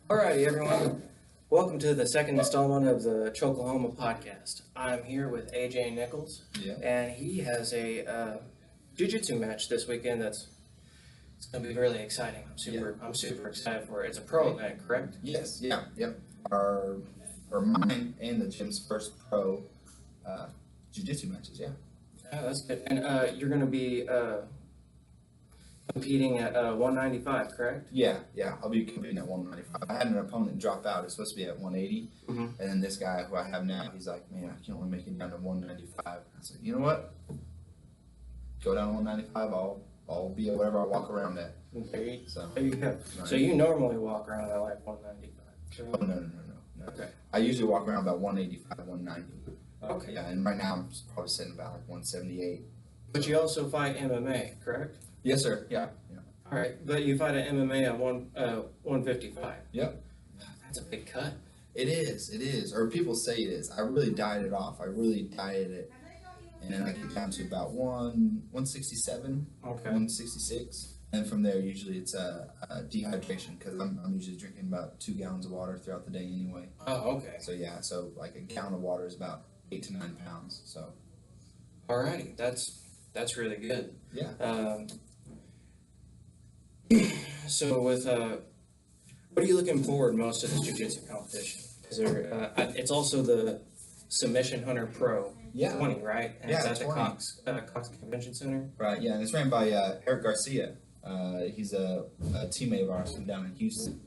Alrighty, everyone. Welcome to the second installment of the Chokelahoma podcast. I'm here with AJ Nichols, Yeah. and he has a jiu-jitsu match this weekend it's going to be really exciting. I'm super excited for it. It's a pro event, correct? Yes. Yeah. Yep. Our or mine and the gym's first pro jiu-jitsu matches. Yeah. Oh, that's good. And you're going to be competing at 195, correct? Yeah. Yeah. I'll be competing at 195. I had an opponent drop out. It's supposed to be at 180, Mm-hmm. and then this guy who I have now, he's like, man, I can only make it down to 195. I said, you know what? Go down to 195. I'll be at whatever I walk around at. So. There you go. Right. So you normally walk around at like 195. Oh no. Okay. I usually walk around about 185, 190. Okay. Yeah, and right now I'm probably sitting about like 178. But you also fight MMA, correct? Yes, sir. Yeah. All right, but you fight at MMA at 155. Yep. That's a big cut. It is. Or people say it is. I really dieted it off. I really dieted it. And then I get down to about 167, Okay. 166. And from there, usually it's dehydration because I'm usually drinking about 2 gallons of water throughout the day anyway. Oh, okay. So, yeah, so like a gallon of water is about 8 to 9 pounds. So, Alrighty, that's really good. yeah. So with what are you looking forward most to this jiu-jitsu competition? Is there? It's also the Submission Hunter Pro 20, right? And Yeah, it's at the 20. Cox Convention Center. Right, yeah, and it's ran by Eric Garcia. He's a teammate of ours from down in Houston.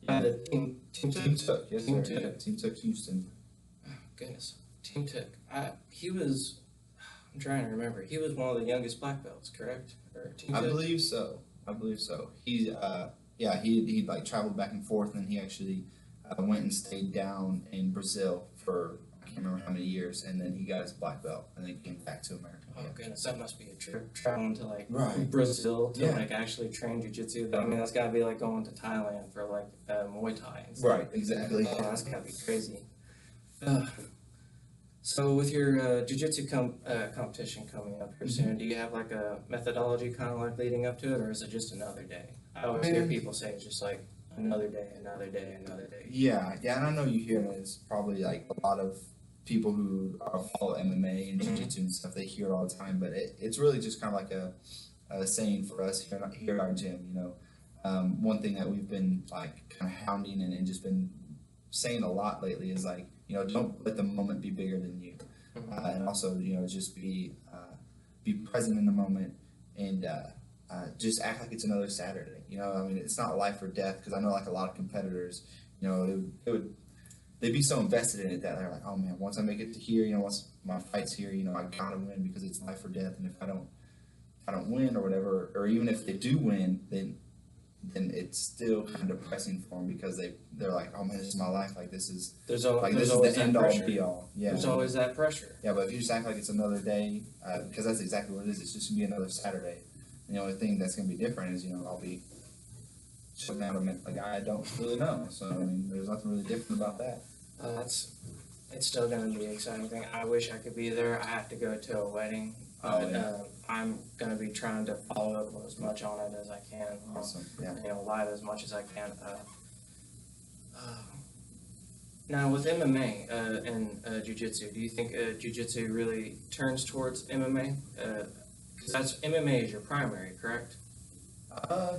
The Team Took, yes, Team sir. Took. Yeah, Team Took Houston. Oh, goodness, Team Took. He was. I'm trying to remember. He was one of the youngest black belts, correct? Or Team I Took? believe so. He he like traveled back and forth, and he actually went and stayed down in Brazil for I can't remember how many years, and then he got his black belt, and then came back to America. Oh goodness, that must be a trip traveling to like Right. Brazil to Yeah. like actually train jiu-jitsu. I mean, that's gotta be like going to Thailand for like Muay Thai and stuff. Right, exactly. Oh, that's gotta be crazy. So with your jiu-jitsu competition coming up here soon, do you have like a methodology kind of like leading up to it, or is it just another day? I always hear people say it's just like another day. Yeah, and I know you hear it. It's probably like a lot of people who follow MMA and jiu-jitsu and stuff. They hear it all the time, but it's really just kind of like a saying for us here at our gym. You know, one thing that we've been like kind of hounding and just been saying a lot lately is like, you know, don't let the moment be bigger than you, and also, you know, just be present in the moment and just act like it's another Saturday. You know, I mean, it's not life or death, because I know like a lot of competitors, you know, they'd be so invested in it that they're like, oh man, once I make it to here, you know, once my fight's here, you know, I gotta win because it's life or death, and if I don't win or whatever, or even if they do win, then it's still kind of depressing for them because they're like, oh man, this is my life, like this is There's the end all be all. Yeah, There's always that pressure. yeah, but if you just act like it's another day, because that's exactly what it is. It's just gonna be another Saturday. And the only thing that's gonna be different is, you know, I'll be shutting out a guy I don't really know. So I mean, there's nothing really different about that. It's still going to be an exciting thing. I wish I could be there. I have to go to a wedding. Oh, yeah. I'm going to be trying to follow up as much on it as I can. Awesome. Yeah. You know, live as much as I can. Now, with MMA and jiu-jitsu, do you think jiu-jitsu really turns towards MMA? Because MMA is your primary, correct?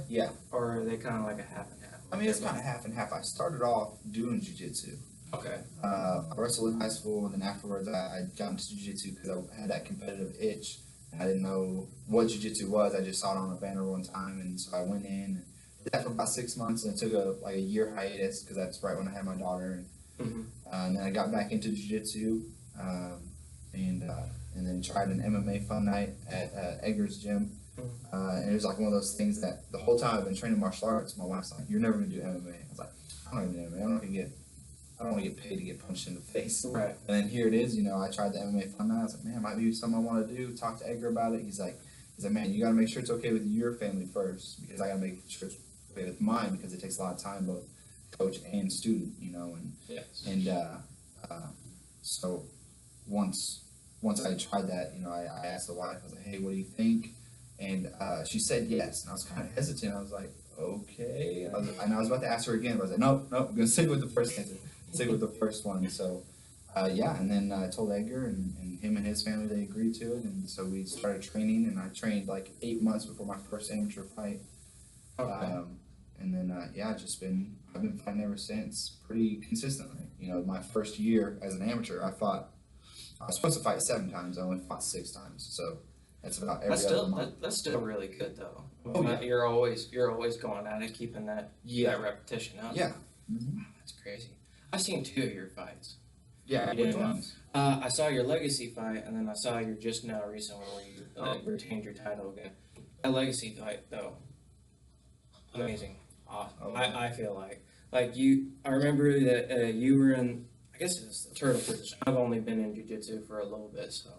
Yeah. Or are they kind of like a half and half? I mean, it's kind of half and half. I started off doing jiu-jitsu. Okay. I wrestled in high school, and then afterwards I got into jiu-jitsu because I had that competitive itch. I didn't know what jiu-jitsu was. I just saw it on a banner one time, and so I went in and did that for about 6 months, and it took a year hiatus because that's right when I had my daughter. And then I got back into jiu-jitsu, and then tried an MMA fun night at Edgar's gym. And it was like one of those things that the whole time I've been training martial arts, my wife's like, "You're never gonna do MMA." I was like, "I don't even do MMA. I don't want to get paid to get punched in the face." Right. And then here it is. You know, I tried the MMA fun night. I was like, "Man, it might be something I want to do." Talk to Edgar about it. He's like, "Man, you got to make sure it's okay with your family first, because I got to make sure it's okay with mine, because it takes a lot of time, both coach and student, you know." And Yes. so once I tried that, you know, I asked the wife. I was like, "Hey, what do you think?" And she said yes. And I was kind of hesitant. I was like, okay. And I was about to ask her again, but I was like, nope, I'm gonna stick with the first answer. Stick with the first one. So, yeah, and then I told Edgar, and him and his family, they agreed to it, and so we started training, and I trained like 8 months before my first amateur fight. Okay. And then, yeah, I've been fighting ever since, pretty consistently. You know, my first year as an amateur, I was supposed to fight 7 times, I only fought 6 times, so that's about every other month. That's still really good though. Oh, yeah. You're always going at it, keeping that repetition up. Yeah. Wow, that's crazy. I've seen 2 of your fights. Yeah, You which did? ones? I saw your legacy fight, and then I saw your just now recent one where you retained your title again. That legacy fight though, amazing, awesome. Oh. I feel like you. I remember that you were in. I guess it was the turtle position. I've only been in jiu-jitsu for a little bit, so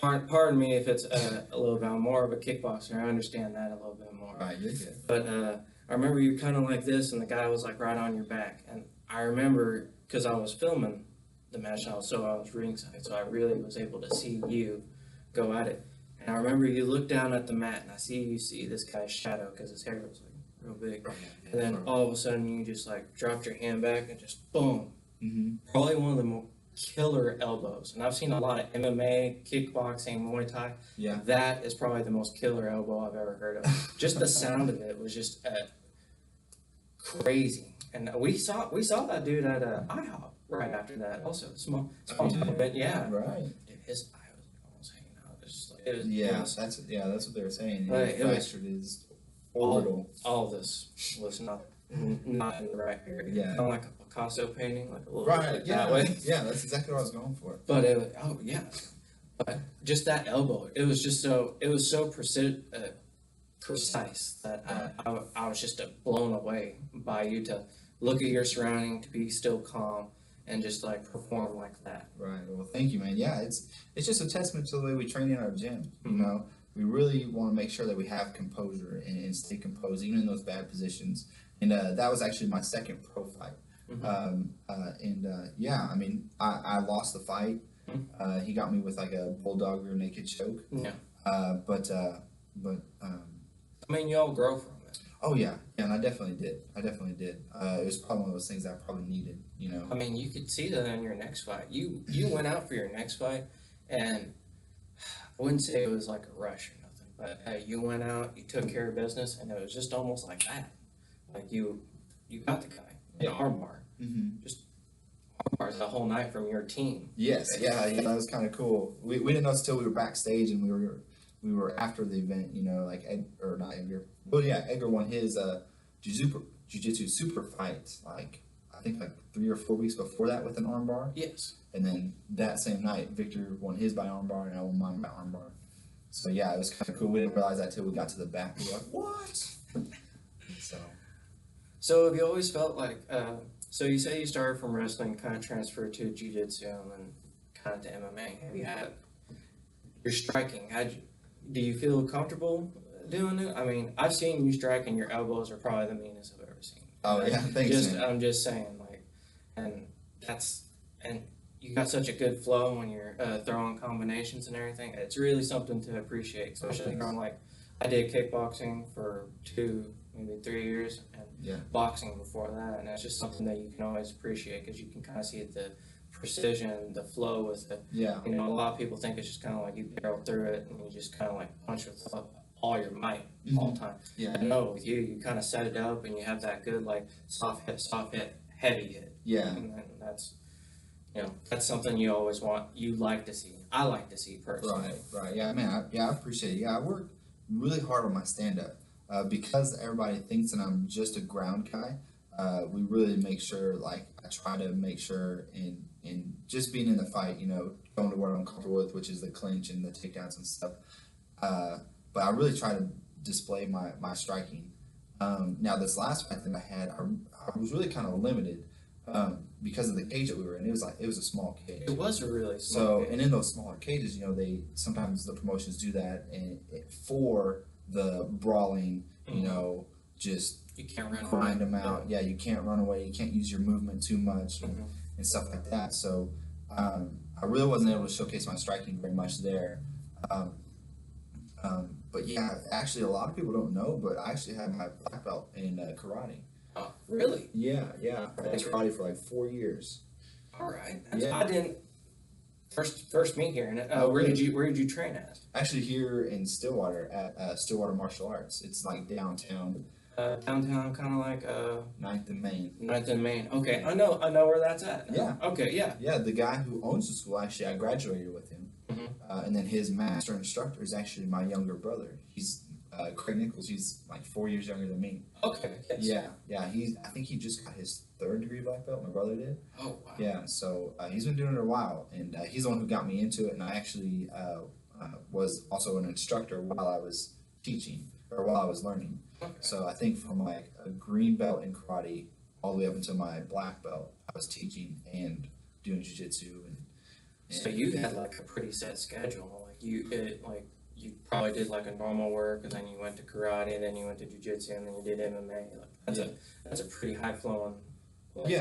pardon me if it's a little bit more of a kickboxer. I understand that a little bit more. Right, you're good. But I remember you kind of like this, and the guy was like right on your back. And I remember because I was filming the match, I was ringside, so I really was able to see you go at it. And I remember you looked down at the mat, and I see this guy's shadow because his hair was like real big. And then all of a sudden, you just like dropped your hand back and just boom. Mm-hmm. Probably one of the more killer elbows. And I've seen a lot of MMA, kickboxing, Muay Thai. Yeah. That is probably the most killer elbow I've ever heard of. Just the sound of it was just crazy. And we saw that dude at IHOP right after that. Also, small bit, yeah. Right. Dude, his eye was almost hanging out. It was just like, That's what they were saying. But His it was- bastard is orbital. all this was not in the right area. Yeah. Kind of like a Picasso painting, like a little Right. bit Yeah. that way. Yeah. That's exactly what I was going for. But it was, oh yeah, but just that elbow, it was so precise that I was just blown away by you to look at your surrounding, to be still calm, and just like perform like that. Right. Well, thank you, man. Yeah, it's just a testament to the way we train in our gym. Mhm. You know, we really want to make sure that we have composure and stay composed even in those bad positions. And that was actually my second pro fight. Mhm. Yeah, I mean, I lost the fight. He got me with like a bulldog rear naked choke. Yeah. I mean, you all grow from it. Oh yeah, and I definitely did. It was probably one of those things I probably needed. You know. I mean, you could see that in your next fight. You went out for your next fight, and I wouldn't say it was like a rush or nothing, but you went out, you took care of business, and it was just almost like that. Like you got the guy in armbar. Mm-hmm. Just armbars the whole night from your team. Yes, yeah, that was kind of cool. We didn't know until we were backstage and we were after the event. You know, like Edgar won his jiu-jitsu super fight. Like I think like 3 or 4 weeks before that with an armbar. Yes. And then that same night, Victor won his by armbar and I won mine by armbar. So yeah, it was kind of cool. We didn't realize that till we got to the back. We were like, what? So have you always felt like, so you say you started from wrestling, kind of transferred to jiu-jitsu, and then kind of to MMA. Have you had, your striking, do you feel comfortable doing it? I mean, I've seen you strike and your elbows are probably the meanest I've ever seen. Oh yeah, thanks, man. I'm just saying, like, and you got such a good flow when you're throwing combinations and everything. It's really something to appreciate, especially from like, I did kickboxing for 2, maybe 3 years, and boxing before that, and that's just something that you can always appreciate because you can kind of see the precision, the flow with it. Yeah. You know, a lot of people think it's just kind of like you barrel through it and you just kind of like punch with all your might all the time. Yeah. No, with you kind of set it up and you have that good like soft hit, heavy hit. Yeah. And then that's, you know, that's something you always like to see. I like to see personally. Right. Yeah, man. I appreciate it. Yeah, I work really hard on my stand-up because everybody thinks that I'm just a ground guy. We really make sure, like, I try to make sure in just being in the fight, you know, going to what I'm comfortable with, which is the clinch and the takedowns and stuff. But I really try to display my striking. Now, this last fight that I had, I was really kind of limited because of the cage that we were in. It was a small cage. It was a really small cage. And in those smaller cages, you know, sometimes the promotions do that for the brawling, you know, just you can't run grind them out. Yeah, you can't run away. You can't use your movement too much and stuff like that. So I really wasn't able to showcase my striking very much there. But yeah, actually, a lot of people don't know, but I actually have my black belt in karate. Oh, really? Yeah. I did karate for like 4 years. All right. Yeah. I didn't first me hearing it. Where did you train at? Actually, here in Stillwater at Stillwater Martial Arts. It's like downtown, Downtown, kind of like 9th and Main. 9th and Main. Okay, I know where that's at. Yeah. Okay, yeah. Yeah, the guy who owns the school, actually, I graduated with him. Mhm. And then his master instructor is actually my younger brother. He's Craig Nichols. He's like 4 years younger than me. Okay. Yes. Yeah. I think he just got his 3rd-degree black belt. My brother did. Oh wow. Yeah. So he's been doing it a while, and he's the one who got me into it. And I actually was also an instructor while I was teaching or while I was learning. Okay. So I think from like a green belt in karate all the way up until my black belt, I was teaching and doing jiu-jitsu and So you had like a pretty set schedule. You probably did like a normal work, and then you went to karate, and then you went to jiu-jitsu, and then you did MMA. That's a pretty high flowing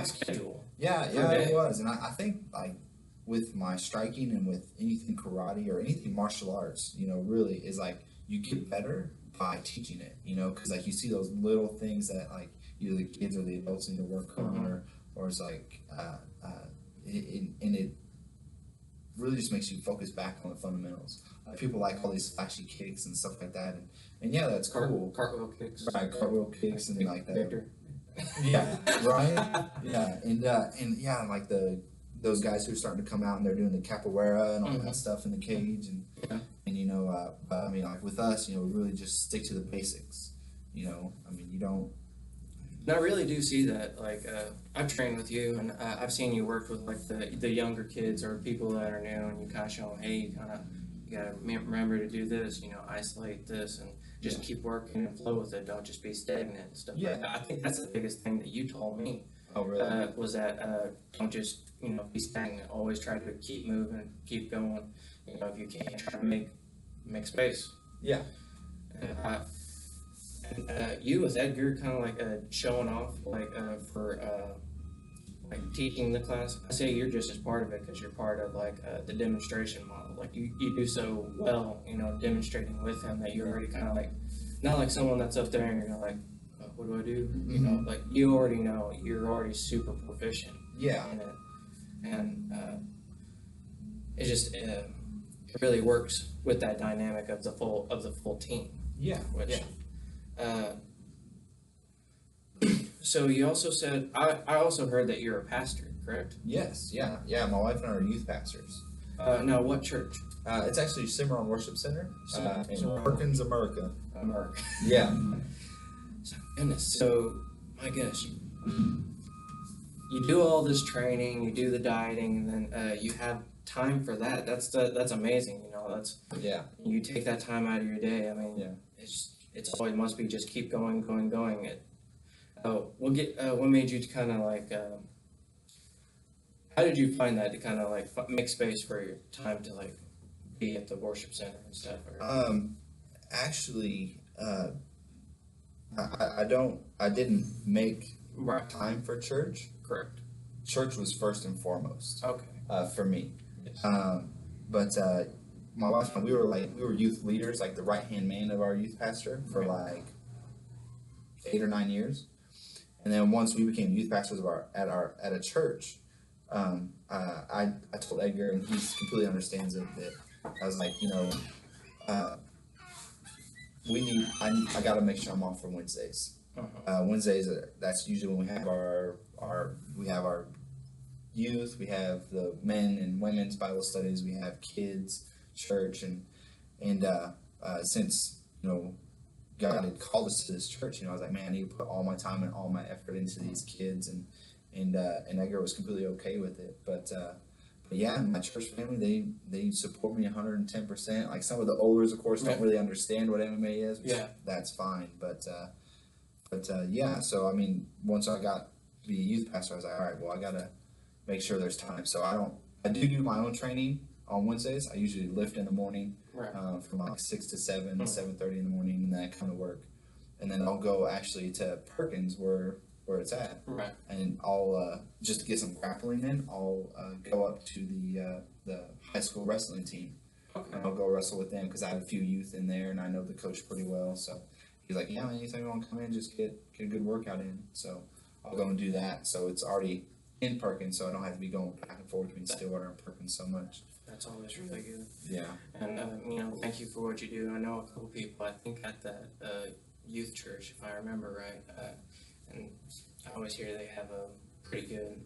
schedule. Yeah, Okay. it was. And I think like with my striking and with anything karate or anything martial arts, really is like you get better by teaching it, because like you see those little things that like either the kids or the adults need to work on, or it's like, it really just makes you focus back on the fundamentals. People like all these flashy kicks and stuff like that, and yeah, that's cool. Cartwheel kicks. Right, cartwheel kicks and like that. Victor. Yeah, right. Yeah, and yeah, like those guys who are starting to come out and they're doing the capoeira and all that stuff in the cage, and but I mean, like with us, we really just stick to the basics. I mean, you don't. And I really do see that. Like, I've trained with you, and I've seen you work with like the younger kids or people that are new, and you kind of show them, hey, you gotta remember to do this. Isolate this, and just keep working and flow with it. Don't just be stagnant and stuff like that. I think that's the biggest thing that you told me. Oh, really? Was that don't just be stagnant. Always try to keep moving, keep going. If you can, try to make space. Yeah. You with Edgar kind of like showing off for like teaching the class. I say you're just as part of it because you're part of like the demonstration model. Like you do so well, demonstrating with him that you're already kind of like not like someone that's up there and you're like, what do I do? Like you already know, you're already super proficient. Yeah. In it, and it just it really works with that dynamic of the full team. Yeah. Which, so you also said I also heard that you're a pastor, correct? Yes. Yeah. My wife and I are youth pastors. Now what church? It's actually Cimarron Worship Center in Cimarron. Perkins, America. America. Yeah. Goodness. So my goodness, you do all this training, you do the dieting, and then you have time for that. That's amazing. You take that time out of your day. I mean, it's always must be just keep going. What made you kind of like? How did you find that to kind of like make space for your time to like be at the worship center and stuff? Actually, I didn't make time for church. Correct. Church was first and foremost. Okay. For me. Yes. But my wife and I, we were youth leaders, like the right hand man of our youth pastor for like 8 or 9 years. And then once we became youth pastors at a church, I told Edgar, and he completely understands it, that I was like, I got to make sure I'm off for Wednesdays. Wednesdays, that's usually when we have our youth, we have the men and women's Bible studies, we have kids church, and since God had called us to this church, I was like, man, I need to put all my time and all my effort into these kids, and Edgar was completely okay with it, but yeah, my church family, they support me 110%. Like some of the olders, of course, don't really understand what MMA is, which that's fine, but yeah, so I mean, once I got to be a youth pastor, I was like, all right, well, I gotta make sure there's time. So I do my own training on Wednesdays. I usually lift in the morning, from like 6 to 7, 7:30 in the morning, and that kind of work. And then I'll go actually to Perkins where it's at, and I'll just to get some grappling in. I'll go up to the high school wrestling team. Okay. And I'll go wrestle with them because I have a few youth in there and I know the coach pretty well. So he's like, yeah, man, anytime you want to come in, just get a good workout in. So I'll go and do that. So it's already in Perkins, so I don't have to be going back and forth between Stillwater and Perkins so much. That's always really good. Yeah. And, thank you for what you do. I know a couple people, I think at that youth church, if I remember right, and I always hear they have a pretty good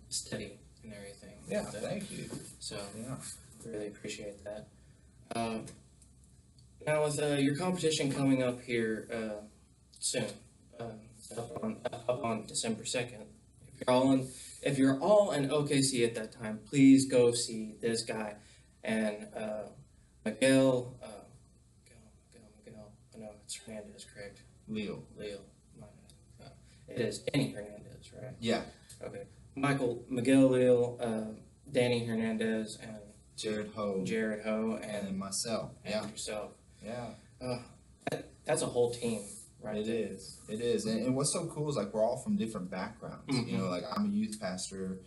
study and everything. Yeah, thank you. So, Yeah. really appreciate that. Now, with your competition coming up here soon, up on December 2nd, if you're all in OKC at that time, please go see this guy and Miguel. Miguel. I know it's Hernandez, correct? Leo. My bad. It is Danny Hernandez, right? Yeah. Okay. Miguel Leal, Danny Hernandez, and Jared Ho. and And myself. Yeah. yourself. Yeah. That's a whole team, right? It is. And what's so cool is like we're all from different backgrounds. Mhm. You know, like I'm a youth pastor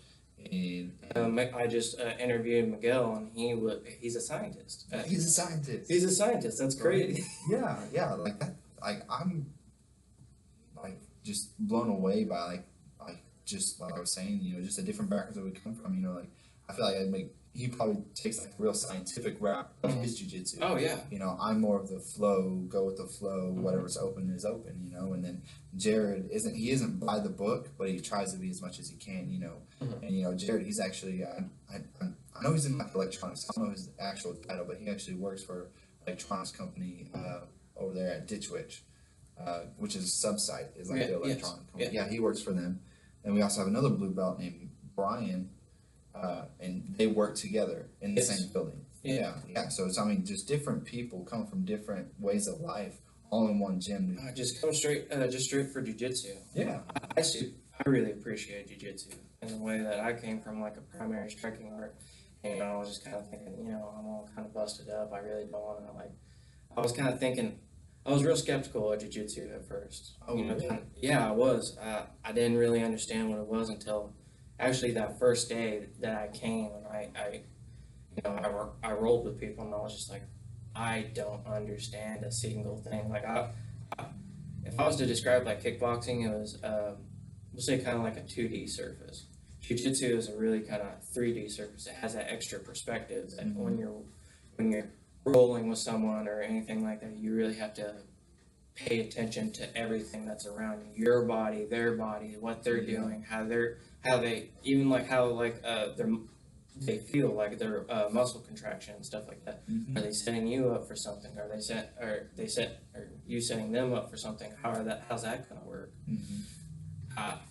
and I just interviewed Miguel, and he's a scientist. he's a scientist. He's a scientist. That's crazy. Yeah, like that. Like I'm, like just blown away by like just like I was saying, you know, just the different backgrounds that we come from. You know, like I feel like he probably takes like the real scientific route of his jiu-jitsu. Oh yeah. You know, I'm more of the flow, go with the flow. Whatever's open is open. You know, and then Jared isn't by the book, but he tries to be as much as he can. You know, and you know Jared, he's actually I know he's in like electronics. I don't know his actual title, but he actually works for electronics company over there at Ditch Witch, which is a sub-site, is like the electronic company. Yeah, he works for them. And we also have another blue belt named Brian, and they work together in the same building. Yeah. So it's, I mean, just different people come from different ways of life, all in one gym. Just come straight for jiu-jitsu. Yeah. I really appreciate jiu-jitsu in the way that I came from like a primary striking art, and I was just kind of thinking, I'm all kind of busted up. I really don't want to I was kind of thinking. I was real skeptical of jiu-jitsu at first. Oh, really? Yeah, I was. I didn't really understand what it was until actually that first day that I came, and I rolled with people, and I was just like, I don't understand a single thing. Like if I was to describe like kickboxing, it was we'll say kind of like a 2D surface. Jiu-jitsu is a really kind of 3D surface. It has that extra perspective that when you're rolling with someone or anything like that, you really have to pay attention to everything that's around you, your body, their body, what they're doing, how they even like how like they feel like their muscle contraction and stuff like that. Are they setting you up for something? Are you setting them up for something? How's that gonna work?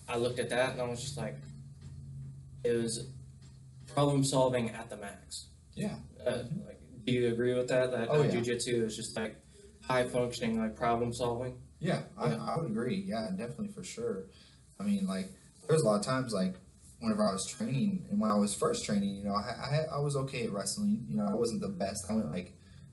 I looked at that and I was just like, it was problem solving at the max. Yeah. Like, do you agree with that? That jiu-jitsu is just like high functioning, like problem solving? Yeah, I would agree. Yeah, definitely for sure. I mean, like, there's a lot of times, like, whenever I was training, and when I was first training, you know, I was okay at wrestling. You know, I wasn't the best. I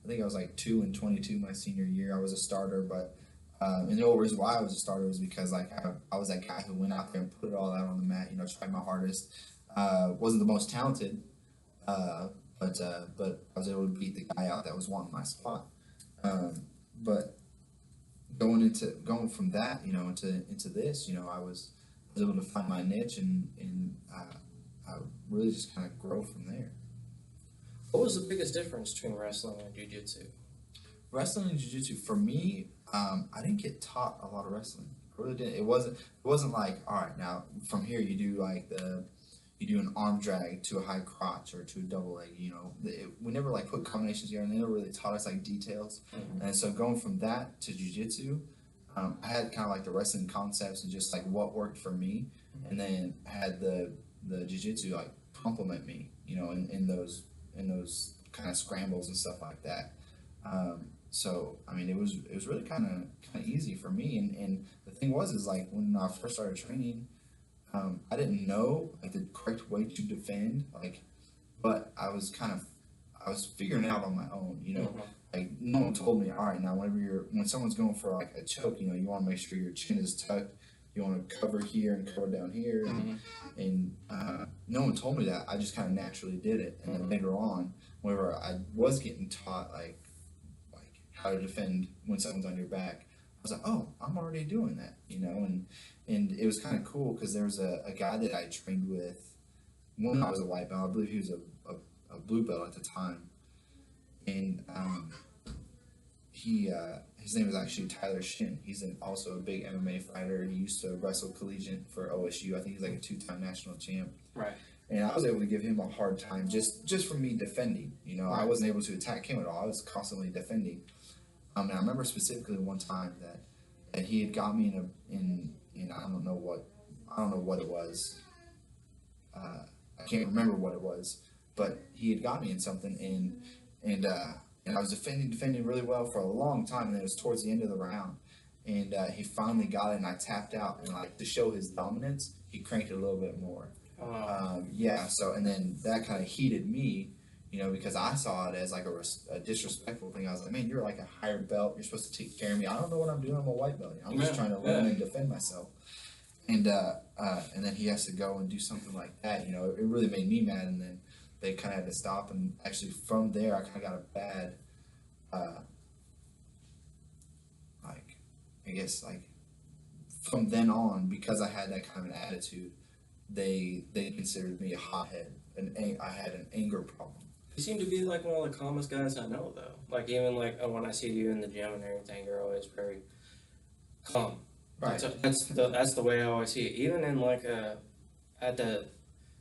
think I was like 2-22 my senior year. I was a starter, but and the only reason why I was a starter was because like I was that guy who went out there and put it all out on the mat. You know, tried my hardest. Wasn't the most talented, but I was able to beat the guy out that was wanting my spot. But going from that, you know, into this, you know, I was able to find my niche and I really just kind of grow from there. What was the biggest difference between wrestling and jiu-jitsu? Wrestling and jiu-jitsu, for me, I didn't get taught a lot of wrestling. I really didn't. It wasn't like, all right, now from here you do an arm drag to a high crotch or to a double leg. You know, we never like put combinations together, and they never really taught us like details. And so going from that to jiu-jitsu, I had kind of like the wrestling concepts and just like what worked for me, and then had the jiu-jitsu like complement me, you know, in those kind of scrambles and stuff like that. So I mean, it was really kind of easy for me. And the thing is like when I first started training, I didn't know like the correct way to defend, like, but I was figuring it out on my own, you know. Like no one told me, all right, now when someone's going for like a choke, you know, you want to make sure your chin is tucked, you want to cover here and cover down here, and no one told me that. I just kind of naturally did it, and then later on, whenever I was getting taught like how to defend when someone's on your back, I was like, oh, I'm already doing that, and it was kind of cool because there was a guy that I trained with when I was a white belt. I believe he was a blue belt at the time, and he his name was actually Tyler Shin. He's also a big MMA fighter. He used to wrestle collegiate for OSU. I think he's like a 2-time national champ. Right. And I was able to give him a hard time just for me defending. Right. I wasn't able to attack him at all. I was constantly defending. And I remember specifically one time that he had got me in I don't know what it was. I can't remember what it was, but he had got me in something, and I was defending really well for a long time, and it was towards the end of the round, and he finally got it, and I tapped out, and like to show his dominance, he cranked it a little bit more. So and then that kind of heated me, because I saw it as like a disrespectful thing. I was like, man, you're like a higher belt. You're supposed to take care of me. I don't know what I'm doing. I'm a white belt. I'm just trying to learn and defend myself. And then he has to go and do something like that. It really made me mad. And then they kind of had to stop. And actually, from there, I kind of got a bad, from then on, because I had that kind of an attitude, they considered me a hothead, and I had an anger problem. You seem to be like one of the calmest guys I know, though. Like even like when I see you in the gym and everything, you're always very calm. Right. That's the way I always see it. Even in like at the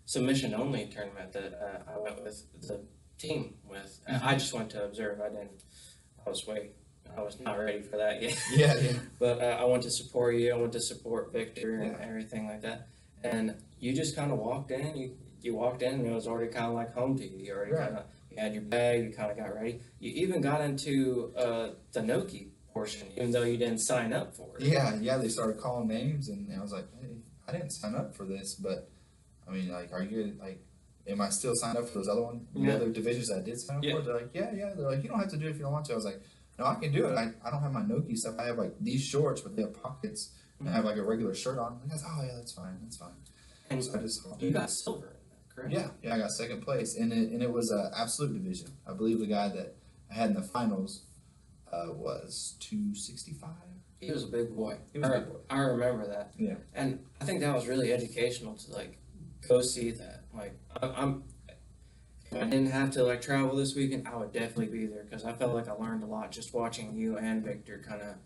submission only tournament that I went with the team with, I just went to observe. I was not ready for that yet. Yeah. But I went to support you. I went to support Victor and everything like that. And you just kind of walked in. You walked in and it was already kind of like home to you. You already you had your bag. You kind of got ready. You even got into the Noki portion, even though you didn't sign up for it. Yeah. They started calling names, and I was like, hey, I didn't sign up for this, but I mean, like, are you like, am I still signed up for those other divisions that I did sign up for? They're like, yeah. They're like, you don't have to do it if you don't want to. I was like, no, I can do it. I don't have my Noki stuff. I have like these shorts, but they have pockets, and I have like a regular shirt on. And I was, oh yeah, that's fine. And so I just you got silver in that, correct? Yeah, I got second place, and it was an absolute division. I believe the guy that I had in the finals was 265. He was a big boy. He was a big boy. I remember that. Yeah. And I think that was really educational to like go see that. Like if I didn't have to like travel this weekend, I would definitely be there because I felt like I learned a lot just watching you and Victor kind of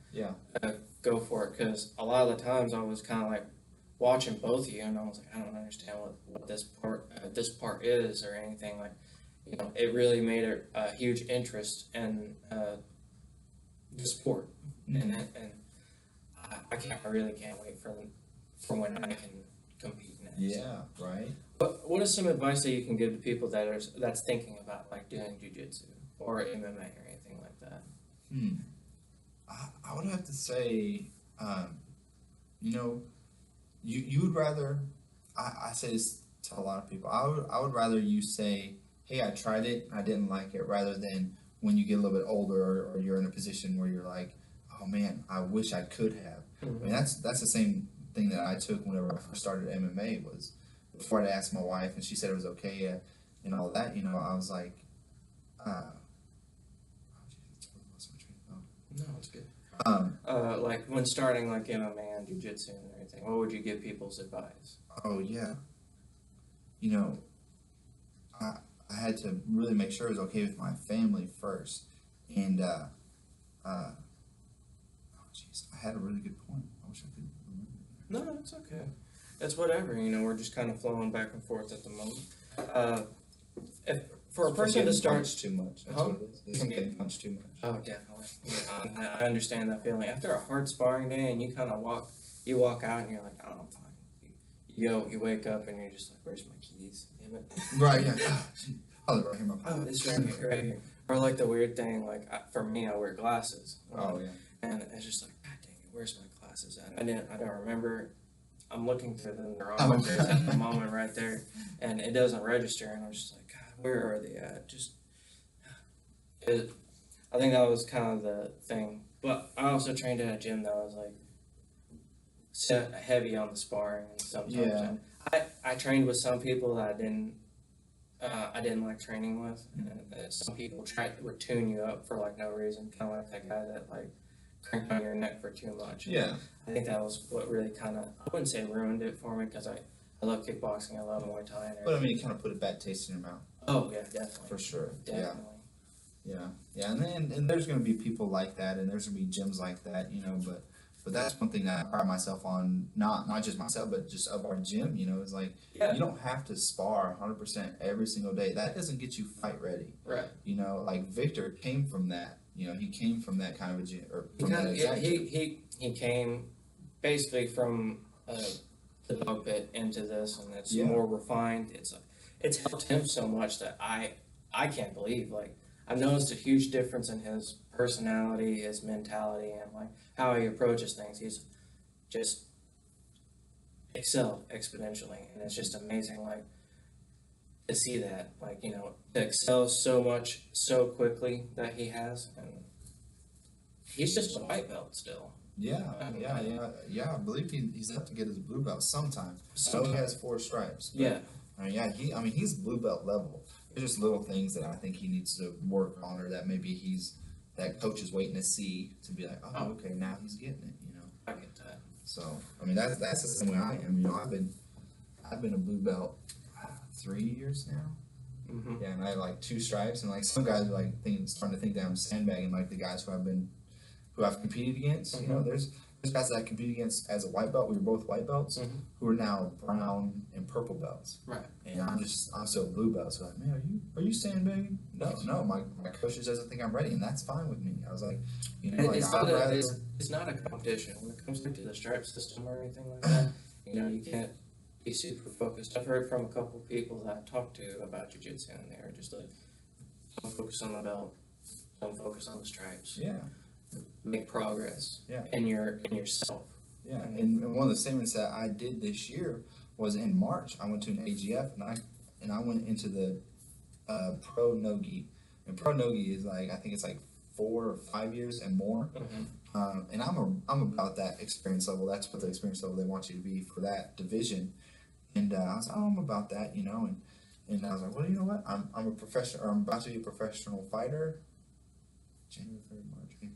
go for it. Because a lot of the times I was kind of like watching both of you, and I was like, I don't understand what this part is or anything. Like, it really made a huge interest in the sport, and I really can't wait for when I can compete next. Yeah, right. But what is some advice that you can give to people that's thinking about like doing jiu-jitsu or MMA or anything like that? I would have to say, you would rather. I say this to a lot of people. I would rather you say, hey, I tried it, I didn't like it, rather than when you get a little bit older or you're in a position where you're like, oh man, I wish I could have. I mean, that's the same thing that I took whenever I first started MMA. Was before I asked my wife and she said it was okay and all that, I was like, No, it's good. Like when starting like MMA and jiu-jitsu and everything, what would you give people's advice? Oh yeah, I had to really make sure it was okay with my family first, and I had a really good point. I wish I could remember. No, it's okay. It's whatever. We're just kind of flowing back and forth at the moment. If for a person to start too much, that's what it is. It's getting punched too much. Oh, definitely. Yeah, I understand that feeling. After a hard sparring day, and you kind of walk out, and you're like, oh, I'm fine. You wake up, and you're just like, where's my keys? Damn it. Right. Yeah. Oh, right here, it's right here. Or like the weird thing, like for me, I wear glasses. Oh yeah. And it's just like, God dang it, where's my glasses at? I don't remember. I'm looking through them. They're all at the moment right there, and it doesn't register. And I'm just like, God, where are they at? I think that was kind of the thing. But I also trained at a gym that was like set heavy on the sparring, and sometimes I trained with some people that I didn't I didn't like training with. And some people would tune you up for like no reason, kind of like that guy that like cranked on your neck for too much. Yeah. I think that was what really kind of, I wouldn't say ruined it for me, because I love kickboxing, I love Muay Thai. But I mean, it kind of put a bad taste in your mouth. Oh yeah, definitely. For sure. Definitely. Yeah, and there's going to be people like that, and there's going to be gyms like that, but that's one thing that I pride myself on, not just myself, but just of our gym, is like, Yeah. you don't have to spar 100% every single day. That doesn't get you fight ready. Right. Like Victor came from that, he came from that kind of a gym, or from that Yeah, exact gym. he came basically from the dog pit into this, and it's Yeah. more refined. It's helped him so much that I can't believe, like, I've noticed a huge difference in his personality, his mentality, and like how he approaches things. He's just excelled exponentially, and it's just amazing, like, to see that, like, to excel so much so quickly that he has, and he's just a white belt still. Yeah. I believe he's up to get his blue belt sometime. So he has 4 stripes. But, Yeah. He's blue belt level. There's just little things that I think he needs to work on, or that maybe that coach is waiting to see to be like, oh, okay, now he's getting it. I get that. So that's the same way I am. I've been a blue belt 3 years now. Mm-hmm. Yeah, and I have like 2 stripes, and like some guys are like starting to think that I'm sandbagging like the guys who I've competed against. Mm-hmm. There's guys that I competed against as a white belt. We were both white belts, Mm-hmm. who are now brown and purple belts. Right. And I'm still a blue belt. So like, man, are you sandbagging? No, my coach just doesn't think I'm ready, and that's fine with me. I was like, it's not a competition when it comes to the stripe system or anything like that. You can't be super focused. I've heard from a couple people that I've talked to about jiu-jitsu, and they're just like, don't focus on the belt, don't focus on the stripes. Yeah. Make progress. Yeah. In yourself. Yeah, and one of the statements that I did this year was in March. I went to an AGF, and I went into the pro nogi, and pro nogi is like, I think it's like 4 or 5 years and more. Mm-hmm. And I'm about that experience level. That's what the experience level they want you to be for that division. And I was like, I'm about that, and I was like, well, you know what? I'm a professional, or I'm about to be a professional fighter. January, February, March, April.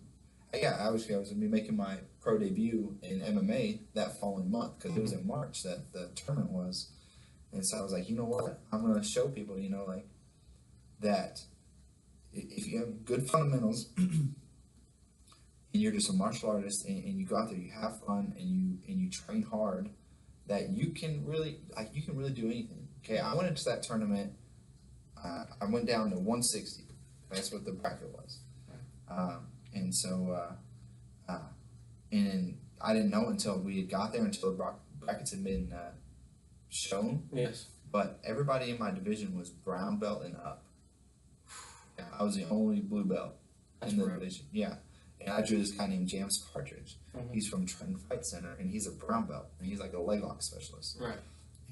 Yeah, I was going to be making my pro debut in MMA that following month, because it was in March that the tournament was. And so I was like, you know what? I'm going to show people, like, that if you have good fundamentals and you're just a martial artist, and you go out there, you have fun, and you train hard, that you can really do anything. Okay, I went into that tournament. I went down to 160. That's what the bracket was. And so, and I didn't know until we had got there, until the brackets had been shown. Yes. But everybody in my division was brown belt and up. Yeah, I was the only blue belt in the division. Yeah. And I drew this guy named James Partridge. Mm-hmm. He's from Trenton Fight Center, and he's a brown belt, and he's like a leg lock specialist. Right.